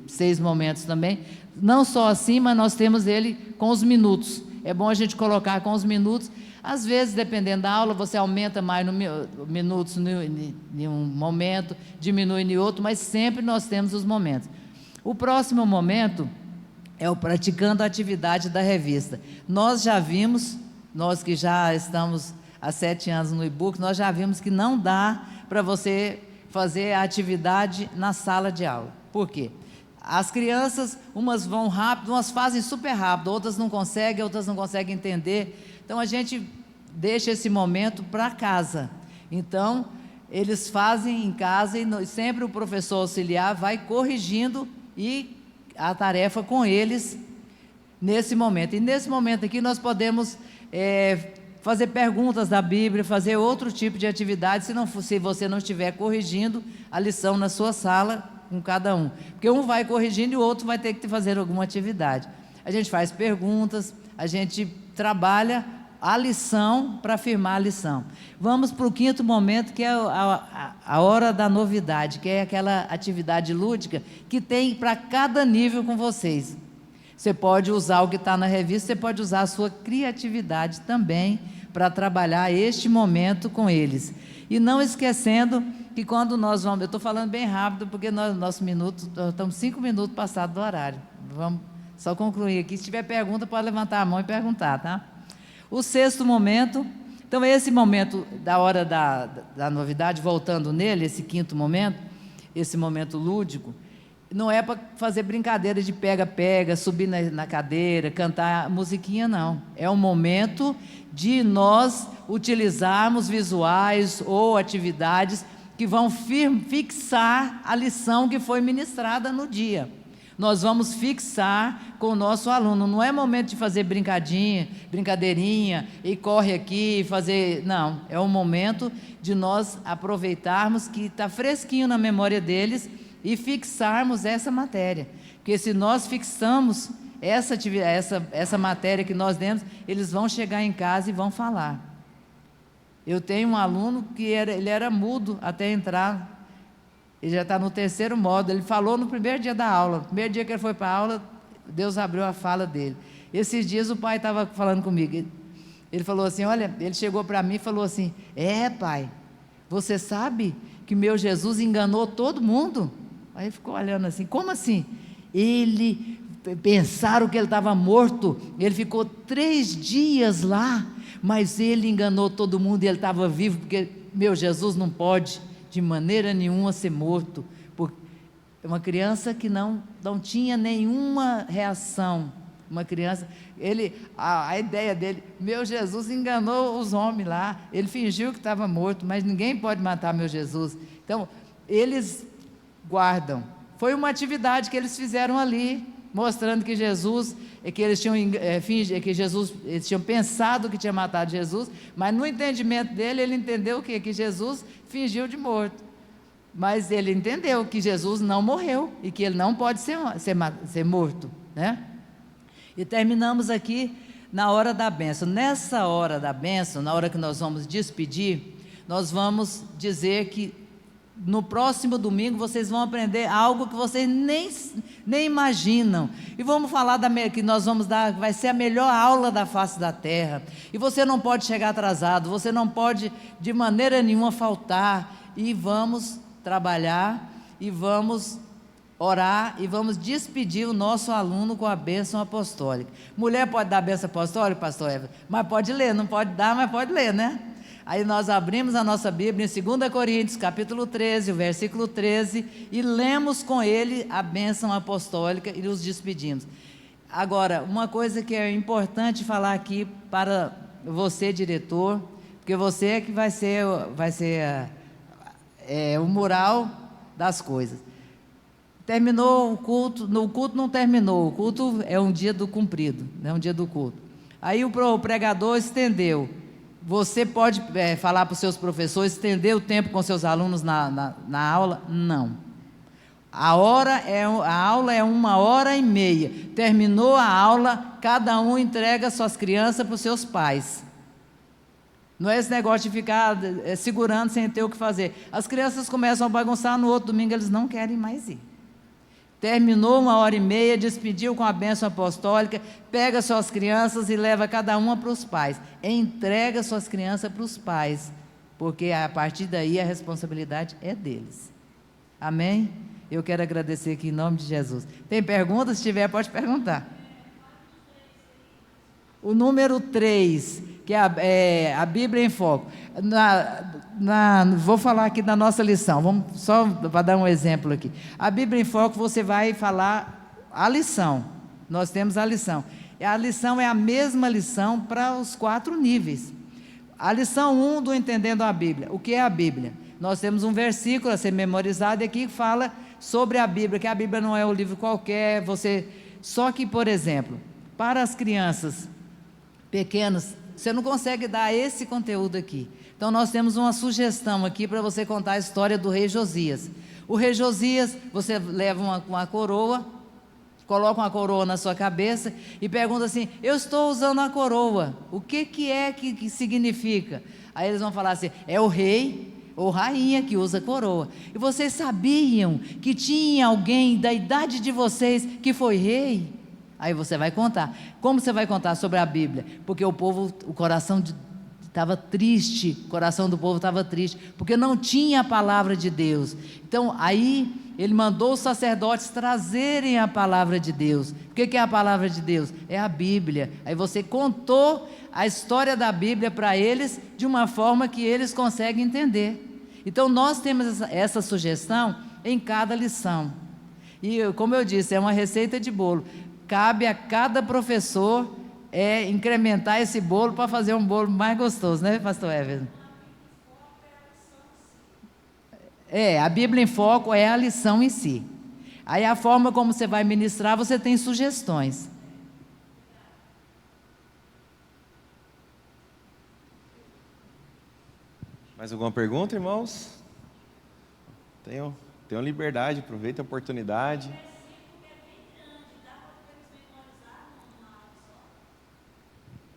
6 momentos também. Não só assim, mas nós temos ele com os minutos. É bom a gente colocar com os minutos. Às vezes, dependendo da aula, você aumenta mais minutos em um momento, diminui em outro, mas sempre nós temos os momentos. O próximo momento é o praticando a atividade da revista. Nós já vimos, nós que já estamos há 7 anos no e-book, nós já vimos que não dá para você fazer a atividade na sala de aula. Por quê? As crianças, umas vão rápido, umas fazem super rápido, outras não conseguem entender. Então, a gente deixa esse momento para casa. Então, eles fazem em casa e sempre o professor auxiliar vai corrigindo a tarefa com eles nesse momento. E nesse momento aqui nós podemos fazer perguntas da Bíblia, fazer outro tipo de atividade, se você não estiver corrigindo a lição na sua sala com cada um. Porque um vai corrigindo e o outro vai ter que fazer alguma atividade. A gente faz perguntas, a gente trabalha a lição para afirmar a lição. Vamos para o 5º momento, que é a hora da novidade, que é aquela atividade lúdica que tem para cada nível com vocês. Você pode usar o que está na revista, você pode usar a sua criatividade também para trabalhar este momento com eles. E não esquecendo que quando nós vamos... Eu estou falando bem rápido, porque nosso minuto, estamos 5 minutos passados do horário. Vamos só concluir aqui. Se tiver pergunta, pode levantar a mão e perguntar, tá? O 6º momento... Então, esse momento da hora da novidade, voltando nele, esse 5º momento, esse momento lúdico, Não é para fazer brincadeira de pega-pega, subir na cadeira, cantar musiquinha, não. É um momento de nós utilizarmos visuais ou atividades que vão fixar a lição que foi ministrada no dia. Nós vamos fixar com o nosso aluno. Não é momento de fazer brincadeirinha, e corre aqui, fazer... Não, é um momento de nós aproveitarmos que está fresquinho na memória deles e fixarmos essa matéria. Porque se nós fixamos essa matéria que nós demos, eles vão chegar em casa e vão falar. Eu tenho um aluno que ele era mudo até entrar. Ele já está no 3º módulo. Ele falou no primeiro dia da aula. No primeiro dia que ele foi para a aula, Deus abriu a fala dele. Esses dias o pai estava falando comigo. Ele falou assim, olha, ele chegou para mim e falou assim, pai, você sabe que meu Jesus enganou todo mundo? Aí ele ficou olhando assim, como assim? Pensaram que ele estava morto, ele ficou 3 dias lá, mas ele enganou todo mundo e ele estava vivo, porque meu Jesus não pode de maneira nenhuma ser morto. Porque uma criança que não tinha nenhuma reação, uma criança, a ideia dele, meu Jesus enganou os homens lá, ele fingiu que estava morto, mas ninguém pode matar meu Jesus. Então, eles guardam. Foi uma atividade que eles fizeram ali, mostrando que Jesus, que eles tinham pensado que tinha matado Jesus, mas no entendimento dele, ele entendeu que Jesus fingiu de morto. Mas ele entendeu que Jesus não morreu e que ele não pode ser morto, né? E terminamos aqui na hora da bênção. Nessa hora da bênção, na hora que nós vamos despedir, nós vamos dizer que no próximo domingo vocês vão aprender algo que vocês nem imaginam. E vamos falar que nós vamos dar, vai ser a melhor aula da face da terra. E você não pode chegar atrasado, você não pode de maneira nenhuma faltar. E vamos trabalhar, e vamos orar, e vamos despedir o nosso aluno com a bênção apostólica. Mulher pode dar a bênção apostólica, pastor Eva? Mas pode ler, não pode dar, mas pode ler, né? Aí nós abrimos a nossa Bíblia em 2 Coríntios, capítulo 13, o versículo 13, e lemos com ele a bênção apostólica e nos despedimos. Agora, uma coisa que é importante falar aqui para você, diretor, porque você é que vai ser o mural das coisas. Terminou o culto, no culto não terminou, o culto é um dia do cumprido, é um dia do culto. Aí o pregador estendeu. Você pode falar para os seus professores, estender o tempo com seus alunos na aula? Não. A aula é 1h30. Terminou a aula, cada um entrega suas crianças para os seus pais. Não é esse negócio de ficar segurando sem ter o que fazer. As crianças começam a bagunçar, no outro domingo eles não querem mais ir. Terminou 1h30, despediu com a bênção apostólica, pega suas crianças e leva cada uma para os pais. Entrega suas crianças para os pais, porque a partir daí a responsabilidade é deles. Amém? Eu quero agradecer aqui em nome de Jesus. Tem perguntas? Se tiver, pode perguntar. O número 3, que é a Bíblia em Foco. Vou falar aqui da nossa lição, vamos só para dar um exemplo aqui. A Bíblia em Foco, você vai falar a lição. Nós temos a lição. A lição é a mesma lição para os 4 níveis. A lição 1 do Entendendo a Bíblia. O que é a Bíblia? Nós temos um versículo a ser memorizado aqui que fala sobre a Bíblia, que a Bíblia não é um livro qualquer. Só que, por exemplo, para as crianças pequenas, você não consegue dar esse conteúdo aqui. Então nós temos uma sugestão aqui para você contar a história do rei Josias. O rei Josias, você leva uma coroa, coloca uma coroa na sua cabeça e pergunta assim, eu estou usando a coroa, o que significa? Aí eles vão falar assim, é o rei ou rainha que usa coroa. E vocês sabiam que tinha alguém da idade de vocês que foi rei? Aí você vai contar. Como você vai contar sobre a Bíblia? Porque o coração estava triste, o coração do povo estava triste, porque não tinha a palavra de Deus. Então, aí, ele mandou os sacerdotes trazerem a palavra de Deus. O que é a palavra de Deus? É a Bíblia. Aí você contou a história da Bíblia para eles, de uma forma que eles conseguem entender. Então, nós temos essa sugestão em cada lição. E, como eu disse, é uma receita de bolo. Cabe a cada professor incrementar esse bolo para fazer um bolo mais gostoso, né, pastor Everton? A Bíblia em Foco é a lição em si. Aí a forma como você vai ministrar, você tem sugestões. Mais alguma pergunta, irmãos? Tenham liberdade, aproveitem a oportunidade.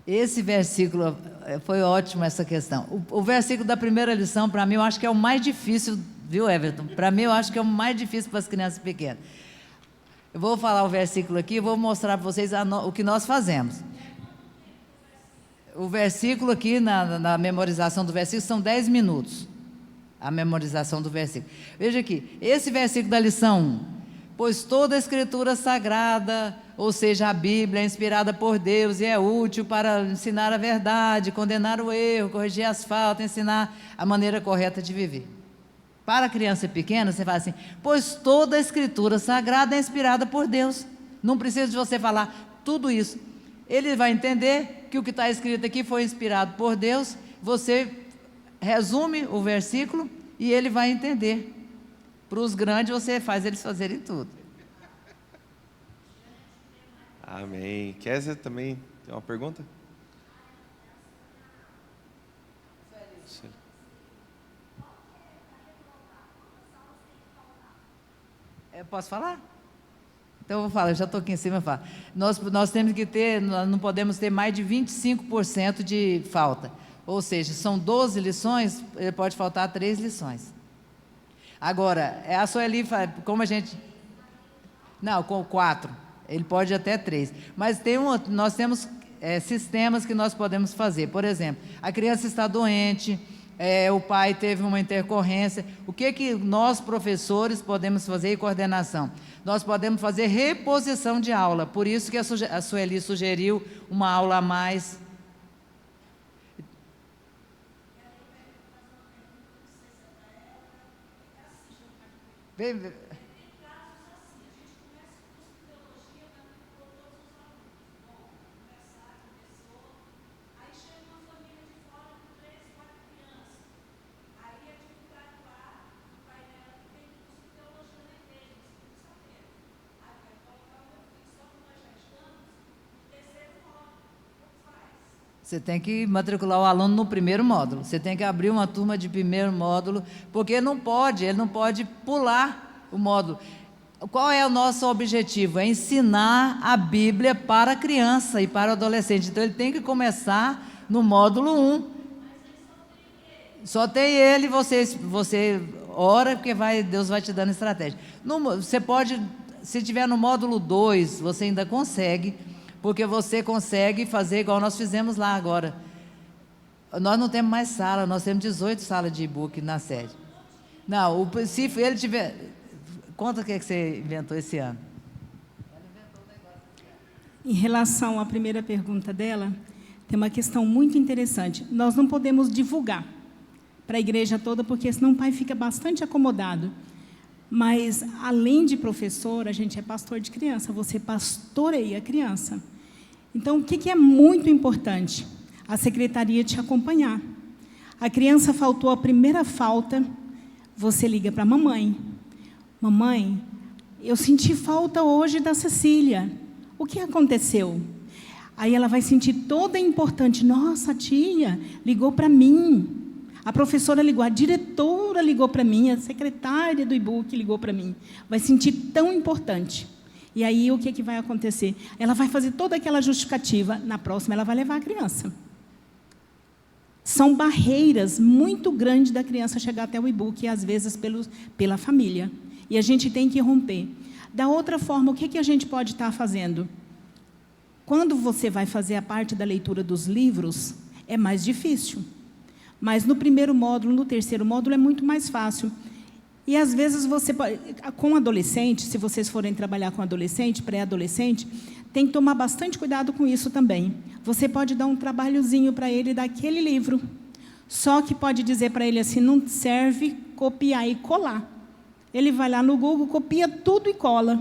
Esse versículo, foi ótimo essa questão. O versículo da primeira lição, para mim, eu acho que é o mais difícil, viu, Everton? Para mim, eu acho que é o mais difícil para as crianças pequenas. Eu vou falar o versículo aqui e vou mostrar para vocês o que nós fazemos. O versículo aqui, na memorização do versículo, são 10 minutos. A memorização do versículo. Veja aqui, esse versículo da lição 1. Pois toda a escritura sagrada, ou seja, a Bíblia, é inspirada por Deus e é útil para ensinar a verdade, condenar o erro, corrigir as faltas, ensinar a maneira correta de viver. Para a criança pequena, você fala assim, pois toda a escritura sagrada é inspirada por Deus. Não precisa de você falar tudo isso. Ele vai entender que o que está escrito aqui foi inspirado por Deus, você resume o versículo e ele vai entender. Para os grandes, você faz eles fazerem tudo. Amém. Kézia também tem uma pergunta? Eu posso falar? Então eu vou falar, eu já estou aqui em cima, eu falo. Nós temos que ter, nós não podemos ter mais de 25% de falta. Ou seja, são 12 lições, pode faltar 3 lições. Agora, a Sueli, como a gente... Não, com 4. Ele pode até 3. Mas nós temos sistemas que nós podemos fazer. Por exemplo, a criança está doente, o pai teve uma intercorrência. O que nós, professores, podemos fazer em coordenação? Nós podemos fazer reposição de aula. Por isso que a Sueli sugeriu uma aula a mais. Você tem que matricular o aluno no primeiro módulo. Você tem que abrir uma turma de primeiro módulo, porque ele não pode pular o módulo. Qual é o nosso objetivo? É ensinar a Bíblia para a criança e para o adolescente. Então, ele tem que começar no módulo 1. Só tem ele, você ora, porque Deus vai te dando estratégia. Você pode, se tiver no módulo 2, você ainda consegue, porque você consegue fazer igual nós fizemos lá agora. Nós não temos mais sala, nós temos 18 salas de e-book na sede. Não, se ele tiver... Conta o que você inventou esse ano. Em relação à primeira pergunta dela, tem uma questão muito interessante. Nós não podemos divulgar para a igreja toda, porque senão o pai fica bastante acomodado. Mas, além de professor, a gente é pastor de criança, você pastoreia a criança. Então, o que é muito importante? A secretaria te acompanhar. A criança faltou a primeira falta, você liga para a mamãe. Mamãe, eu senti falta hoje da Cecília. O que aconteceu? Aí ela vai sentir toda importante. Nossa, a tia ligou para mim. A professora ligou, a diretora ligou para mim, a secretária do e-book ligou para mim. Vai sentir tão importante. E aí, o que vai acontecer? Ela vai fazer toda aquela justificativa. Na próxima, ela vai levar a criança. São barreiras muito grandes da criança chegar até o e-book, e às vezes pela família. E a gente tem que romper. Da outra forma, o que a gente pode estar fazendo? Quando você vai fazer a parte da leitura dos livros, é mais difícil. Mas no primeiro módulo, no terceiro módulo, é muito mais fácil. E, às vezes, você pode... Com adolescente, se vocês forem trabalhar com adolescente, pré-adolescente, tem que tomar bastante cuidado com isso também. Você pode dar um trabalhozinho para ele daquele livro. Só que pode dizer para ele assim, não serve copiar e colar. Ele vai lá no Google, copia tudo e cola.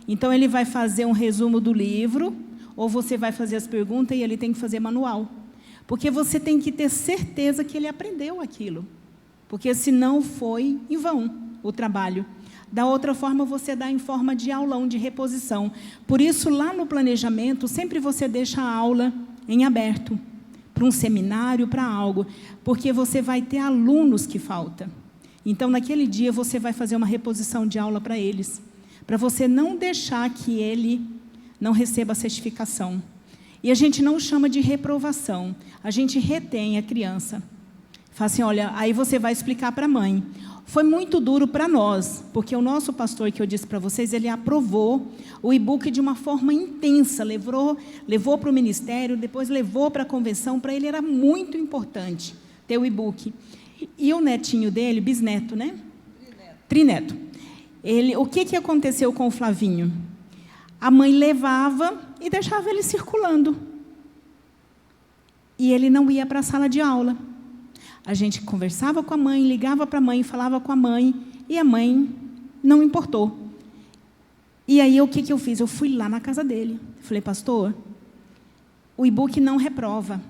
Então, ele vai fazer um resumo do livro, ou você vai fazer as perguntas e ele tem que fazer manual. Porque você tem que ter certeza que ele aprendeu aquilo. Porque senão foi em vão o trabalho. Da outra forma, você dá em forma de aulão, de reposição. Por isso, lá no planejamento, sempre você deixa a aula em aberto, para um seminário, para algo, porque você vai ter alunos que faltam. Então, naquele dia, você vai fazer uma reposição de aula para eles, para você não deixar que ele não receba a certificação. E a gente não chama de reprovação, a gente retém a criança. Fala assim, olha, aí você vai explicar para a mãe. Foi muito duro para nós, porque o nosso pastor, que eu disse para vocês, ele aprovou o e-book de uma forma intensa, levou para o ministério, depois levou para a convenção, para ele era muito importante ter o e-book. E o netinho dele, bisneto, né? Trineto. O que aconteceu com o Flavinho? A mãe levava e deixava ele circulando. E ele não ia para a sala de aula. A gente conversava com a mãe, ligava para a mãe, falava com a mãe, e a mãe não importou. E aí, o que eu fiz? Eu fui lá na casa dele. Falei, pastor, o e-book não reprova,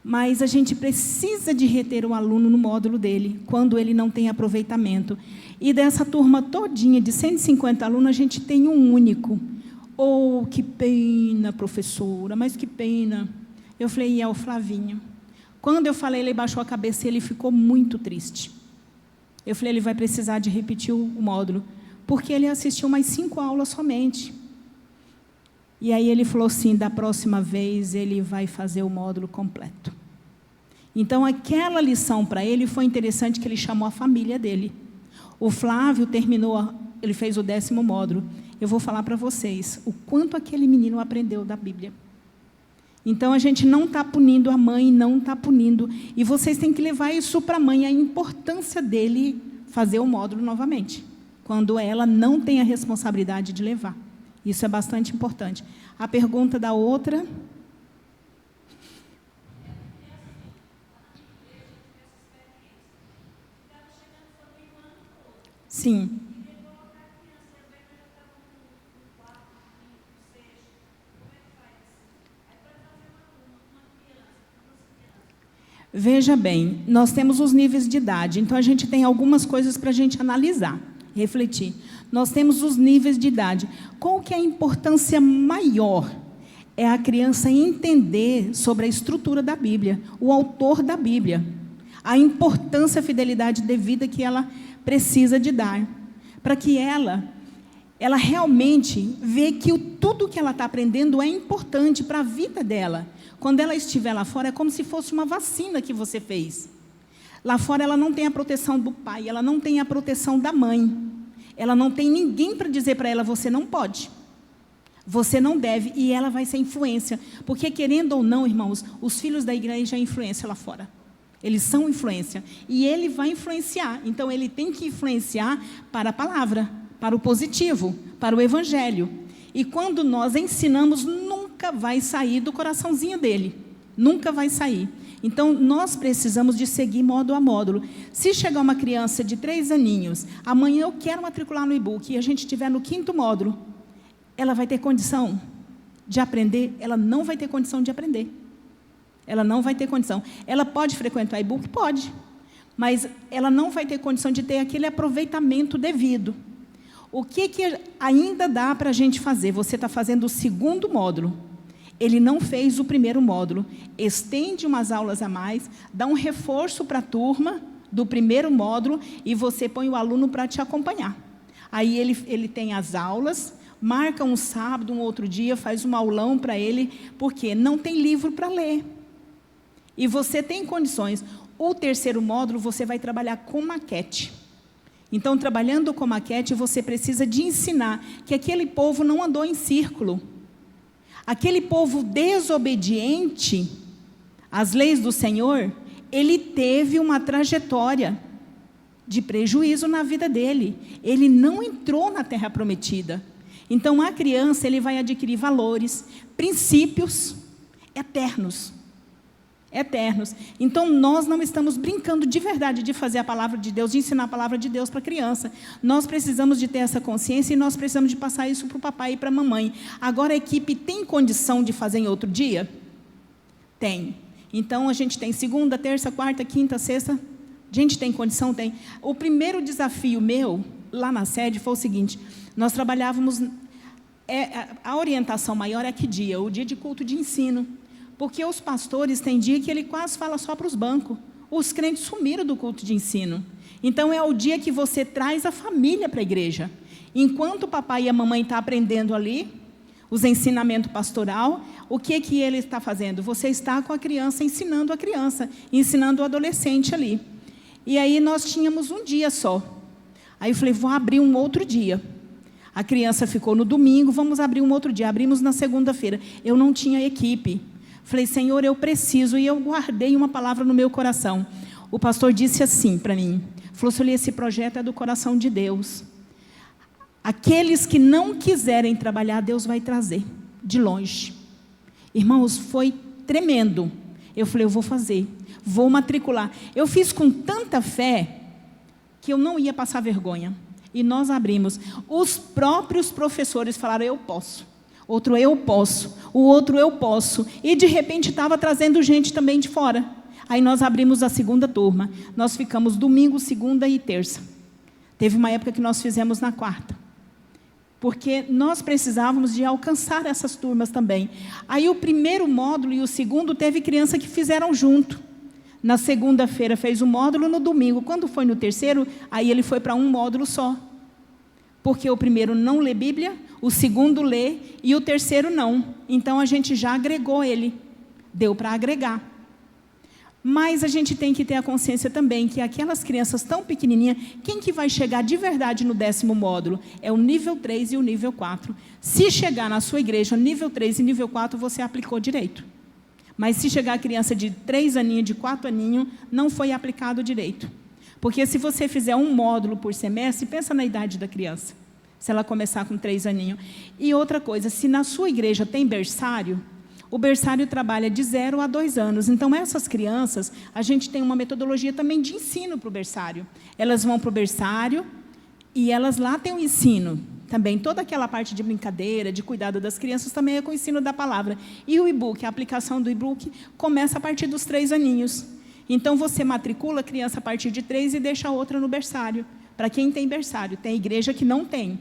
mas a gente precisa de reter o aluno no módulo dele, quando ele não tem aproveitamento. E dessa turma todinha, de 150 alunos, a gente tem um único. Oh, que pena, professora, mas que pena. Eu falei, e é o Flavinho. Quando eu falei, ele baixou a cabeça e ele ficou muito triste. Eu falei, ele vai precisar de repetir o módulo, porque ele assistiu mais 5 aulas somente. E aí ele falou assim, da próxima vez ele vai fazer o módulo completo. Então, aquela lição para ele foi interessante, que ele chamou a família dele. O Flávio terminou, ele fez o 10º módulo. Eu vou falar para vocês o quanto aquele menino aprendeu da Bíblia. Então, a gente não está punindo a mãe, não está punindo. E vocês têm que levar isso para a mãe, a importância dele fazer o módulo novamente, quando ela não tem a responsabilidade de levar. Isso é bastante importante. A pergunta da outra... Sim. Veja bem, nós temos os níveis de idade, então a gente tem algumas coisas para a gente analisar, refletir. Nós temos os níveis de idade. Qual que é a importância maior? É a criança entender sobre a estrutura da Bíblia, o autor da Bíblia, a importância, a fidelidade devida que ela precisa de dar, para que ela realmente vê que tudo que ela está aprendendo é importante para a vida dela. Quando ela estiver lá fora, é como se fosse uma vacina que você fez. Lá fora, ela não tem a proteção do pai, ela não tem a proteção da mãe. Ela não tem ninguém para dizer para ela, você não pode, você não deve, e ela vai ser influência. Porque, querendo ou não, irmãos, os filhos da igreja é influência lá fora. Eles são influência. E ele vai influenciar. Então, ele tem que influenciar para a palavra, para o positivo, para o evangelho. E quando nós ensinamos, nunca vai sair do coraçãozinho dele. Nunca vai sair. Então, nós precisamos de seguir módulo a módulo. Se chegar uma criança de 3 aninhos, amanhã eu quero matricular no e-book, e a gente estiver no 5º módulo, ela vai ter condição de aprender? Ela não vai ter condição de aprender. Ela não vai ter condição. Ela pode frequentar o e-book? Pode. Mas ela não vai ter condição de ter aquele aproveitamento devido. O que ainda dá para a gente fazer? Você está fazendo o 2º módulo. Ele não fez o 1º módulo. Estende umas aulas a mais, dá um reforço para a turma do 1º módulo e você põe o aluno para te acompanhar. Aí ele tem as aulas, marca um sábado, um outro dia, faz um aulão para ele, porque não tem livro para ler. E você tem condições. O 3º módulo, você vai trabalhar com maquete. Então, trabalhando com maquete, você precisa de ensinar que aquele povo não andou em círculo. Aquele povo desobediente às leis do Senhor, ele teve uma trajetória de prejuízo na vida dele. Ele não entrou na terra prometida. Então, a criança, ele vai adquirir valores, princípios eternos. Eternos. Então, nós não estamos brincando de verdade de fazer a palavra de Deus, de ensinar a palavra de Deus para a criança. Nós precisamos de ter essa consciência e nós precisamos de passar isso para o papai e para a mamãe. Agora, a equipe tem condição de fazer em outro dia? Tem. Então, a gente tem segunda, terça, quarta, quinta, sexta. A gente tem condição? Tem. O primeiro desafio meu, lá na sede, foi o seguinte: nós trabalhávamos... a orientação maior é que dia? O dia de culto de ensino. Porque os pastores têm dia que ele quase fala só para os bancos. Os crentes sumiram do culto de ensino. Então, é o dia que você traz a família para a igreja. Enquanto o papai e a mamãe estão aprendendo ali, os ensinamentos pastoral, o que ele está fazendo? Você está com a criança, ensinando o adolescente ali. E aí, nós tínhamos um dia só. Aí eu falei, vou abrir um outro dia. A criança ficou no domingo, vamos abrir um outro dia. Abrimos na segunda-feira. Eu não tinha equipe. Falei, Senhor, eu preciso, e eu guardei uma palavra no meu coração. O pastor disse assim para mim, falou, Sueli, esse projeto é do coração de Deus. Aqueles que não quiserem trabalhar, Deus vai trazer, de longe. Irmãos, foi tremendo. Eu falei, eu vou fazer, vou matricular. Eu fiz com tanta fé, que eu não ia passar vergonha. E nós abrimos. Os próprios professores falaram, eu posso. Outro, eu posso. O outro, eu posso. E, de repente, estava trazendo gente também de fora. Aí, nós abrimos a segunda turma. Nós ficamos domingo, segunda e terça. Teve uma época que nós fizemos na quarta. Porque nós precisávamos de alcançar essas turmas também. Aí, o primeiro módulo e o segundo, teve criança que fizeram junto. Na segunda-feira, fez o módulo, no domingo. Quando foi no terceiro, aí ele foi para um módulo só. Porque o primeiro não lê Bíblia, o segundo lê e o terceiro não. Então, a gente já agregou ele. Deu para agregar. Mas a gente tem que ter a consciência também que aquelas crianças tão pequenininhas, quem que vai chegar de verdade no 10º módulo? É o nível 3 e o nível 4. Se chegar na sua igreja, nível 3 e nível 4, você aplicou direito. Mas se chegar a criança de 3 aninhos, de 4 aninhos, não foi aplicado direito. Porque se você fizer um módulo por semestre, pensa na idade da criança. Se ela começar com 3 aninhos. E outra coisa, se na sua igreja tem berçário, o berçário trabalha de 0 a 2 anos. Então, essas crianças, a gente tem uma metodologia também de ensino para o berçário. Elas vão para o berçário e elas lá têm o ensino. Também toda aquela parte de brincadeira, de cuidado das crianças, também é com o ensino da palavra. E o e-book, a aplicação do e-book, começa a partir dos 3 aninhos. Então, você matricula a criança a partir de 3 e deixa a outra no berçário. Para quem tem berçário, tem igreja que não tem.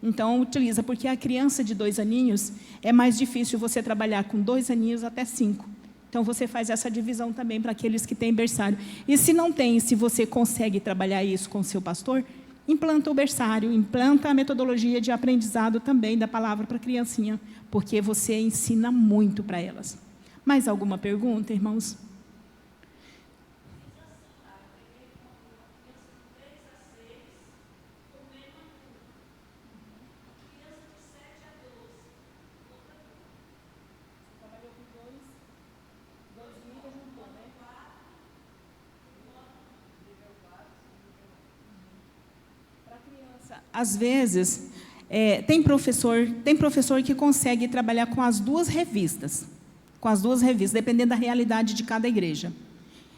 Então, utiliza, porque a criança de 2 aninhos, é mais difícil você trabalhar com 2 aninhos até 5. Então, você faz essa divisão também para aqueles que têm berçário. E se não tem, se você consegue trabalhar isso com o seu pastor, implanta o berçário, implanta a metodologia de aprendizado também da palavra para a criancinha, porque você ensina muito para elas. Mais alguma pergunta, irmãos? Às vezes, tem professor que consegue trabalhar com as duas revistas, dependendo da realidade de cada igreja.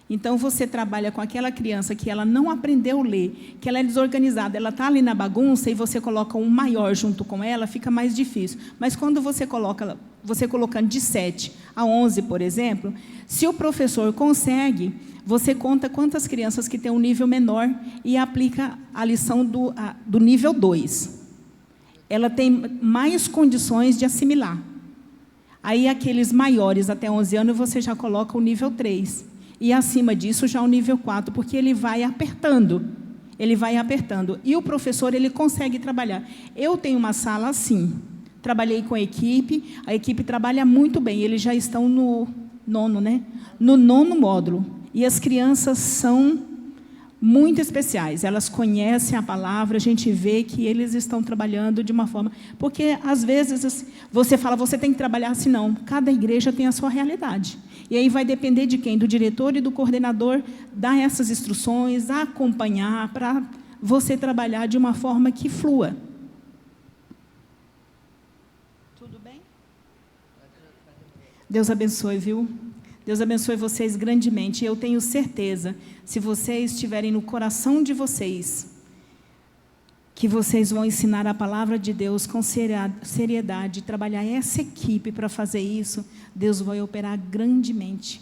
Então, você trabalha com aquela criança que ela não aprendeu a ler, que ela é desorganizada, ela está ali na bagunça e você coloca um maior junto com ela, fica mais difícil. Mas quando você colocando de 7 a 11, por exemplo, se o professor consegue, você conta quantas crianças que têm um nível menor e aplica a lição do nível 2. Ela tem mais condições de assimilar. Aí, aqueles maiores até 11 anos, você já coloca o nível 3. E, acima disso, já o nível 4, porque ele vai apertando. E o professor, ele consegue trabalhar. Eu tenho uma sala assim. Trabalhei com a equipe trabalha muito bem. Eles já estão no 9º, né? No 9º módulo. E as crianças são muito especiais. Elas conhecem a palavra, a gente vê que eles estão trabalhando de uma forma... Porque, às vezes, você fala, você tem que trabalhar assim, não. Cada igreja tem a sua realidade. E aí vai depender de quem? Do diretor e do coordenador dar essas instruções, acompanhar, para você trabalhar de uma forma que flua. Tudo bem? Deus abençoe, viu? Deus abençoe vocês grandemente. Eu tenho certeza, se vocês estiverem no coração de vocês, que vocês vão ensinar a palavra de Deus com seriedade, trabalhar essa equipe para fazer isso, Deus vai operar grandemente.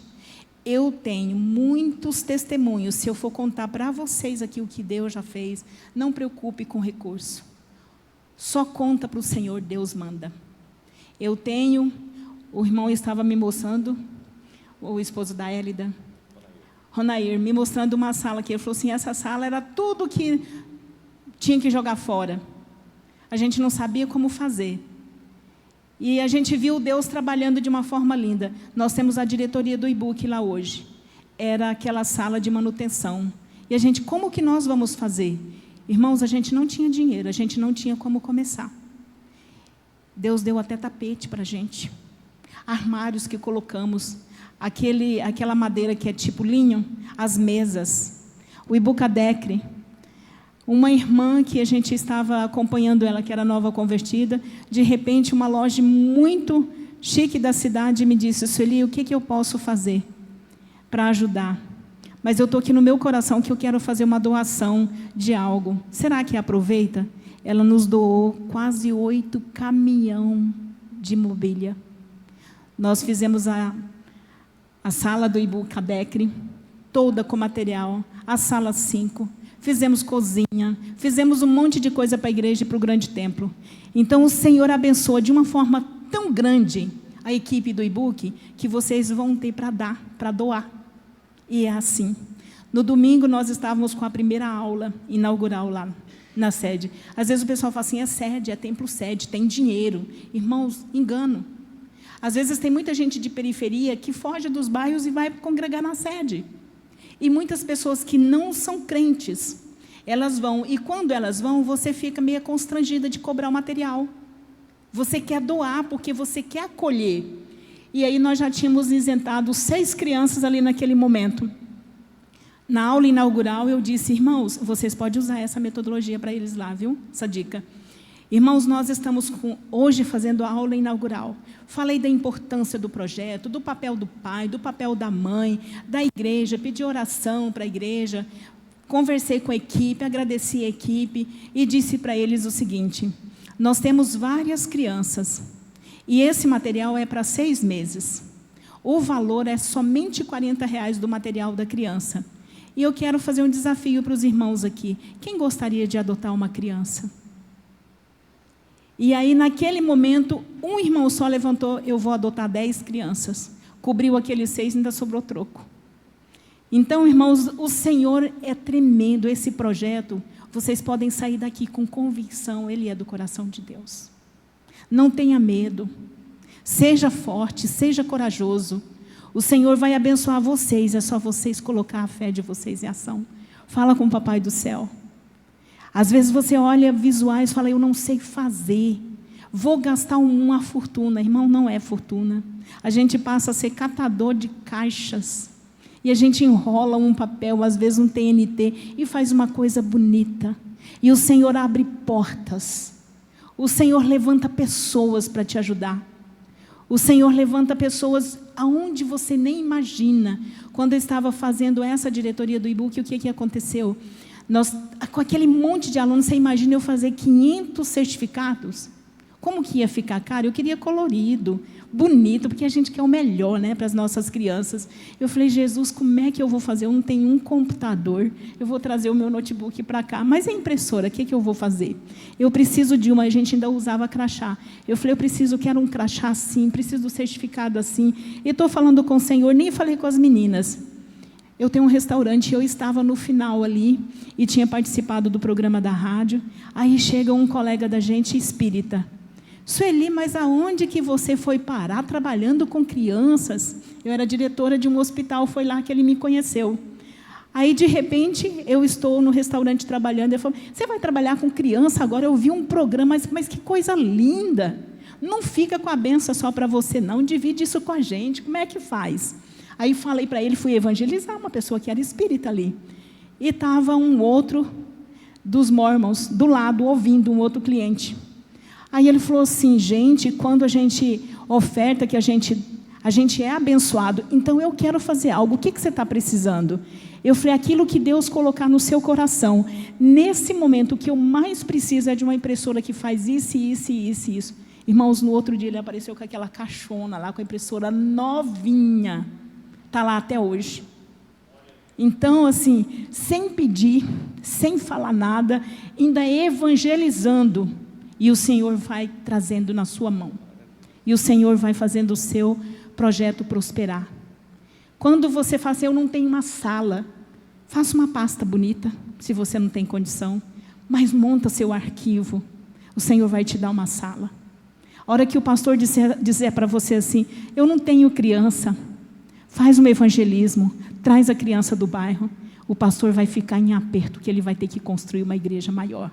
Eu tenho muitos testemunhos, se eu for contar para vocês aqui o que Deus já fez, não preocupe com recurso. Só conta para o Senhor, Deus manda. Eu tenho, o irmão estava me mostrando, o esposo da Élida, Ronair, me mostrando uma sala que ele falou assim, essa sala era tudo que tinha que jogar fora. A gente não sabia como fazer. E a gente viu Deus trabalhando de uma forma linda. Nós temos a diretoria do e-book lá hoje. Era aquela sala de manutenção. E a gente, como que nós vamos fazer? Irmãos, a gente não tinha dinheiro, a gente não tinha como começar. Deus deu até tapete para a gente. Armários que colocamos, aquela madeira que é tipo linho, as mesas, o Ibucadecre. Uma irmã que a gente estava acompanhando ela, que era nova convertida, de repente uma loja muito chique da cidade me disse, Sueli, o que eu posso fazer para ajudar? Mas eu estou aqui no meu coração que eu quero fazer uma doação de algo. Será que aproveita? Ela nos doou quase 8 caminhões de mobília. Nós fizemos a sala do Ibucadecre, toda com material, a sala 5, fizemos cozinha, fizemos um monte de coisa para a igreja e para o grande templo. Então, o Senhor abençoa de uma forma tão grande a equipe do e-book, que vocês vão ter para dar, para doar. E é assim. No domingo, nós estávamos com a primeira aula inaugural lá na sede. Às vezes o pessoal fala assim, é sede, é templo sede, tem dinheiro. Irmãos, engano. Às vezes tem muita gente de periferia que foge dos bairros e vai congregar na sede. E muitas pessoas que não são crentes, elas vão, e quando elas vão, você fica meio constrangida de cobrar o material. Você quer doar, porque você quer acolher. E aí nós já tínhamos isentado 6 crianças ali naquele momento. Na aula inaugural eu disse, irmãos, vocês podem usar essa metodologia para eles lá, viu? Essa dica. Irmãos, nós estamos hoje fazendo a aula inaugural. Falei da importância do projeto, do papel do pai, do papel da mãe, da igreja, pedi oração para a igreja, conversei com a equipe, agradeci a equipe e disse para eles o seguinte, nós temos várias crianças e esse material é para 6 meses. O valor é somente R$40 do material da criança. E eu quero fazer um desafio para os irmãos aqui. Quem gostaria de adotar uma criança? E aí, naquele momento, um irmão só levantou, eu vou adotar 10 crianças. Cobriu aqueles 6 e ainda sobrou troco. Então, irmãos, o Senhor é tremendo, esse projeto, vocês podem sair daqui com convicção, ele é do coração de Deus. Não tenha medo, seja forte, seja corajoso. O Senhor vai abençoar vocês, é só vocês colocar a fé de vocês em ação. Fala com o Papai do Céu. Às vezes você olha visuais e fala, eu não sei fazer, vou gastar uma fortuna. Irmão, não é fortuna. A gente passa a ser catador de caixas, e a gente enrola um papel, às vezes um TNT, e faz uma coisa bonita. E o Senhor abre portas. O Senhor levanta pessoas para te ajudar. O Senhor levanta pessoas aonde você nem imagina. Quando eu estava fazendo essa diretoria do e-book, o que aconteceu? Com aquele monte de alunos, você imagina eu fazer 500 certificados? Como que ia ficar, cara? Eu queria colorido, bonito, porque a gente quer o melhor, né, para as nossas crianças. Eu falei, Jesus, como é que eu vou fazer? Eu não tenho um computador, eu vou trazer o meu notebook para cá. Mas a impressora, o que eu vou fazer? Eu preciso de uma, a gente ainda usava crachá. Eu falei, quero um crachá assim, preciso do certificado assim. E estou falando com o Senhor, nem falei com as meninas. Eu tenho um restaurante, eu estava no final ali, e tinha participado do programa da rádio. Aí chega um colega da gente, espírita. Sueli, mas aonde que você foi parar trabalhando com crianças? Eu era diretora de um hospital, foi lá que ele me conheceu. Aí, de repente, eu estou no restaurante trabalhando, ele falou, você vai trabalhar com criança agora? Eu vi um programa, mas que coisa linda! Não fica com a benção só para você, não, divide isso com a gente, como é que faz? Aí falei para ele, fui evangelizar uma pessoa que era espírita ali. E estava um outro dos mormons do lado, ouvindo um outro cliente. Aí ele falou assim, gente, quando a gente oferta, que a gente a gente é abençoado, então eu quero fazer algo. O que você está precisando? Eu falei, aquilo que Deus colocar no seu coração. Nesse momento, o que eu mais preciso é de uma impressora que faz isso, isso, isso, isso. Irmãos, no outro dia ele apareceu com aquela caixona lá, com a impressora novinha. Está lá até hoje. Então, assim, sem pedir, sem falar nada, ainda evangelizando. E o Senhor vai trazendo na sua mão. E o Senhor vai fazendo o seu projeto prosperar. Quando você fala assim, eu não tenho uma sala, faça uma pasta bonita, se você não tem condição, mas monta seu arquivo. O Senhor vai te dar uma sala. A hora que o pastor disser para você assim, eu não tenho criança, faz um evangelismo, traz a criança do bairro, o pastor vai ficar em aperto, que ele vai ter que construir uma igreja maior,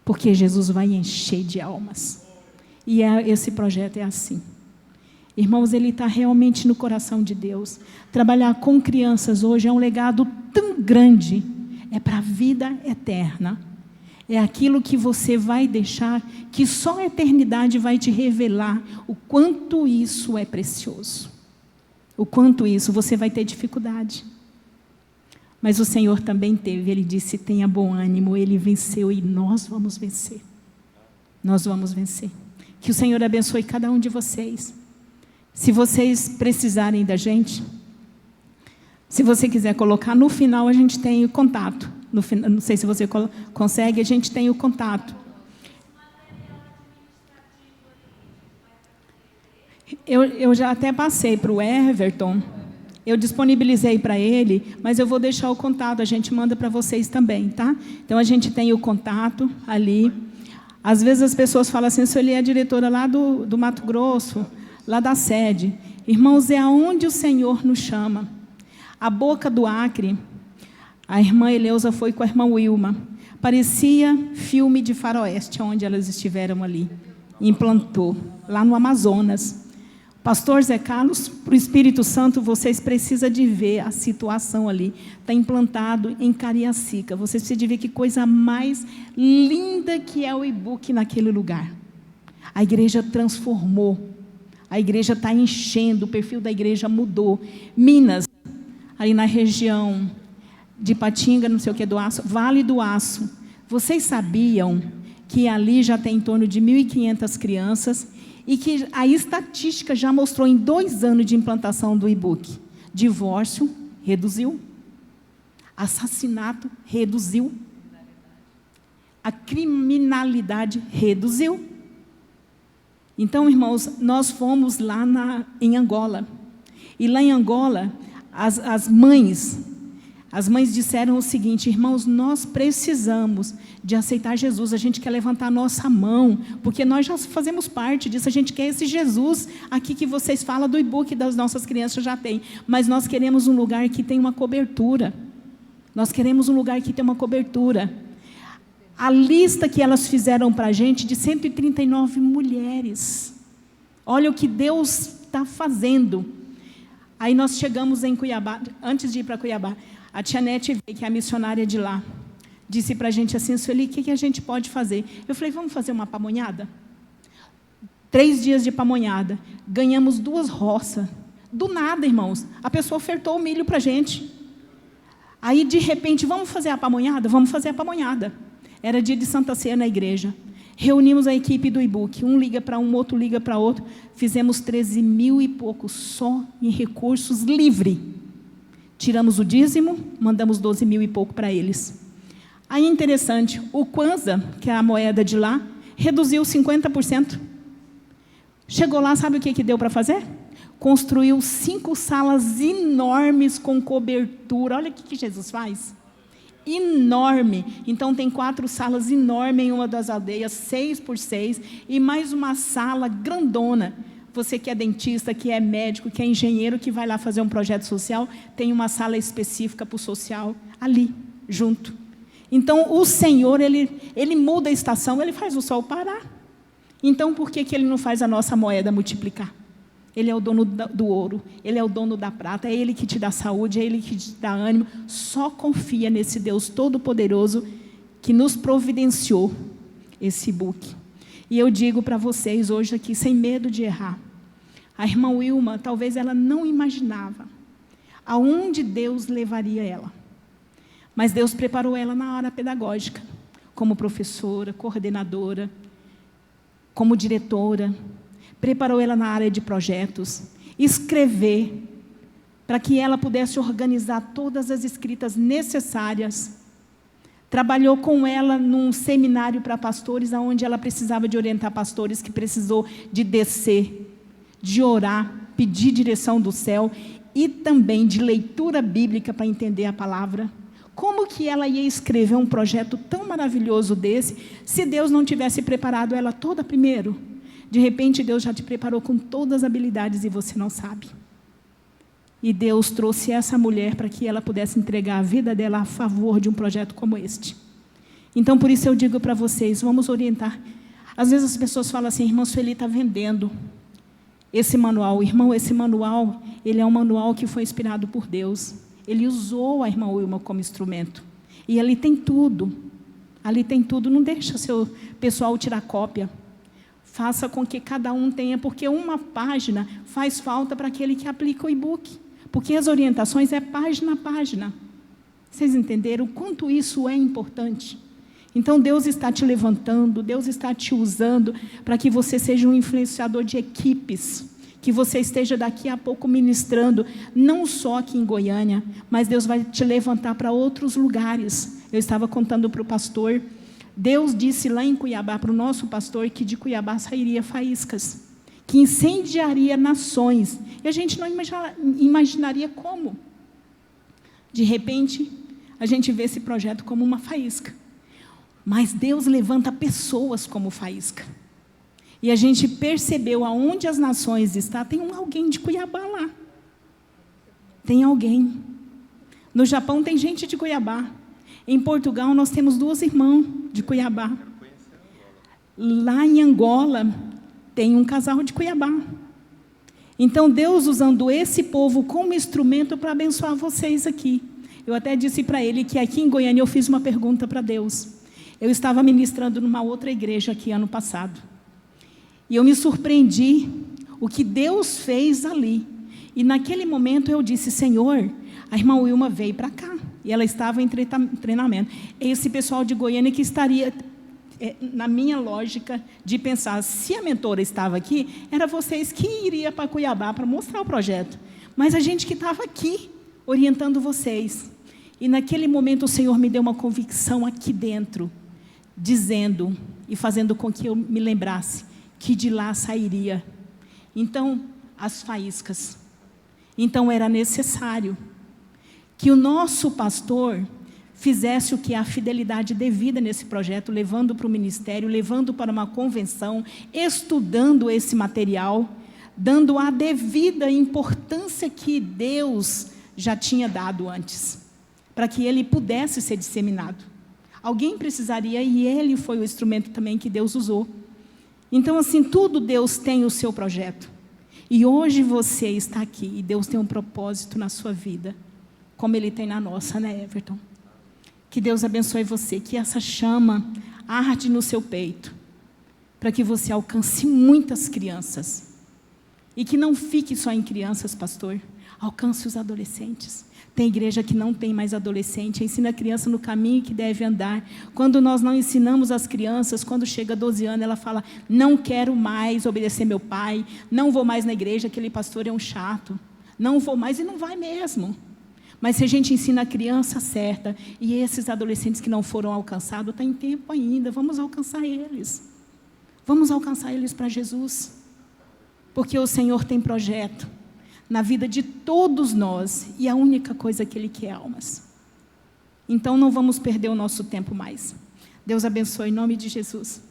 porque Jesus vai encher de almas. E esse projeto é assim. Irmãos, ele está realmente no coração de Deus. Trabalhar com crianças hoje é um legado tão grande, é para a vida eterna. É aquilo que você vai deixar, que só a eternidade vai te revelar o quanto isso é precioso. O quanto isso, você vai ter dificuldade. Mas o Senhor também teve, Ele disse, tenha bom ânimo, Ele venceu e nós vamos vencer. Nós vamos vencer. Que o Senhor abençoe cada um de vocês. Se vocês precisarem da gente, se você quiser colocar, no final a gente tem o contato. Não sei se você consegue, a gente tem o contato. Eu já até passei para o Everton, eu disponibilizei para ele, mas eu vou deixar o contato, a gente manda para vocês também, tá? Então a gente tem o contato ali. Às vezes as pessoas falam assim, Sueli é a diretora lá do Mato Grosso, lá da sede. Irmãos, é aonde o Senhor nos chama. A Boca do Acre, a irmã Eleusa foi com a irmã Wilma. Parecia filme de faroeste, onde elas estiveram ali. Implantou, lá no Amazonas. Pastor Zé Carlos, para o Espírito Santo, vocês precisam de ver a situação ali. Está implantado em Cariacica. Vocês precisam de ver que coisa mais linda que é o e-book naquele lugar. A igreja transformou. A igreja está enchendo, o perfil da igreja mudou. Minas, ali na região de Patinga, não sei o que, do Aço, Vale do Aço. Vocês sabiam que ali já tem em torno de 1.500 crianças e que a estatística já mostrou em 2 anos de implantação do e-book. Divórcio reduziu, assassinato reduziu, a criminalidade reduziu. Então, irmãos, nós fomos lá em Angola. E lá em Angola, as mães disseram o seguinte, irmãos, nós precisamos de aceitar Jesus, a gente quer levantar a nossa mão, porque nós já fazemos parte disso, a gente quer esse Jesus aqui que vocês falam do e-book das nossas crianças já tem, mas nós queremos um lugar que tem uma cobertura, nós queremos um lugar que tem uma cobertura. A lista que elas fizeram para a gente de 139 mulheres, olha o que Deus está fazendo. Aí nós chegamos em Cuiabá, antes de ir para Cuiabá, a tia Nete, que é a missionária de lá, disse para a gente assim, Sueli, o que a gente pode fazer? Eu falei, vamos fazer uma pamonhada? 3 dias de pamonhada, ganhamos 2 roças, do nada, irmãos, a pessoa ofertou o milho para a gente. Aí, de repente, vamos fazer a pamonhada? Vamos fazer a pamonhada. Era dia de Santa Ceia na igreja. Reunimos a equipe do e-book, um liga para um, outro liga para outro, fizemos 13.000 e pouco, só em recursos livre. Tiramos o dízimo, mandamos 12.000 e pouco para eles. Aí, interessante, o Kwanza, que é a moeda de lá, reduziu 50%. Chegou lá, sabe o que deu para fazer? Construiu 5 salas enormes com cobertura. Olha o que Jesus faz. Enorme. Então, tem 4 salas enormes em uma das aldeias, 6 por 6, e mais uma sala grandona. Você que é dentista, que é médico, que é engenheiro, que vai lá fazer um projeto social, tem uma sala específica para o social, ali, junto. Então, o Senhor, Ele muda a estação, Ele faz o sol parar. Então, por que Ele não faz a nossa moeda multiplicar? Ele é o dono do ouro, Ele é o dono da prata, é Ele que te dá saúde, é Ele que te dá ânimo. Só confia nesse Deus Todo-Poderoso que nos providenciou esse e-book. E eu digo para vocês hoje aqui, sem medo de errar, A irmã Wilma, talvez ela não imaginava aonde Deus levaria ela. Mas Deus preparou ela na área pedagógica, como professora, coordenadora, como diretora. Preparou ela na área de projetos, escrever, para que ela pudesse organizar todas as escritas necessárias. Trabalhou com ela num seminário para pastores, onde ela precisava de orientar pastores, que precisou de descer, de orar, pedir direção do céu, e também de leitura bíblica para entender a palavra. Como que ela ia escrever um projeto tão maravilhoso desse, se Deus não tivesse preparado ela toda primeiro? De repente, Deus já te preparou com todas as habilidades e você não sabe. E Deus trouxe essa mulher para que ela pudesse entregar a vida dela a favor de um projeto como este. Então, por isso eu digo para vocês, vamos orientar. Às vezes as pessoas falam assim, irmã Sueli está vendendo esse manual. Irmão, esse manual, ele é um manual que foi inspirado por Deus. Ele usou a irmã Wilma como instrumento. E ali tem tudo. Ali tem tudo. Não deixa seu pessoal tirar cópia. Faça com que cada um tenha, porque uma página faz falta para aquele que aplica o e-book. Porque as orientações é página a página. Vocês entenderam o quanto isso é importante? Então, Deus está te levantando, Deus está te usando para que você seja um influenciador de equipes, que você esteja daqui a pouco ministrando, não só aqui em Goiânia, mas Deus vai te levantar para outros lugares. Eu estava contando para o pastor, Deus disse lá em Cuiabá, para o nosso pastor, que de Cuiabá sairia faíscas, que incendiaria nações, e a gente não imaginaria como. De repente, a gente vê esse projeto como uma faísca, mas Deus levanta pessoas como faísca, e a gente percebeu aonde as nações estão, tem alguém de Cuiabá lá, tem alguém. No Japão tem gente de Cuiabá, em Portugal nós temos 2 irmãs de Cuiabá, lá em Angola tem um casal de Cuiabá. Então, Deus usando esse povo como instrumento para abençoar vocês aqui. Eu até disse para ele que aqui em Goiânia eu fiz uma pergunta para Deus. Eu estava ministrando numa outra igreja aqui ano passado. E eu me surpreendi o que Deus fez ali. E naquele momento eu disse, Senhor, a irmã Wilma veio para cá. E ela estava em treinamento. Esse pessoal de Goiânia que estaria... na minha lógica de pensar, se a mentora estava aqui, era vocês que iriam para Cuiabá para mostrar o projeto. Mas a gente que estava aqui, orientando vocês. E naquele momento o Senhor me deu uma convicção aqui dentro, dizendo e fazendo com que eu me lembrasse que de lá sairia. Então, as faíscas. Então, era necessário que o nosso pastor fizesse o que é a fidelidade devida nesse projeto, levando para o ministério, levando para uma convenção, estudando esse material, dando a devida importância que Deus já tinha dado antes, para que ele pudesse ser disseminado. Alguém precisaria, e ele foi o instrumento também que Deus usou. Então, assim, tudo Deus tem o seu projeto. E hoje você está aqui, e Deus tem um propósito na sua vida, como Ele tem na nossa, né, Everton? Que Deus abençoe você, que essa chama arde no seu peito, para que você alcance muitas crianças. E que não fique só em crianças, pastor, alcance os adolescentes. Tem igreja que não tem mais adolescente, ensina a criança no caminho que deve andar. Quando nós não ensinamos as crianças, quando chega a 12 anos, ela fala, não quero mais obedecer meu pai, não vou mais na igreja, aquele pastor é um chato, não vou mais, e não vai mesmo. Mas se a gente ensina a criança certa, e esses adolescentes que não foram alcançados, está em tempo ainda, vamos alcançar eles. Vamos alcançar eles para Jesus. Porque o Senhor tem projeto na vida de todos nós, e a única coisa que Ele quer é almas. Então não vamos perder o nosso tempo mais. Deus abençoe em nome de Jesus.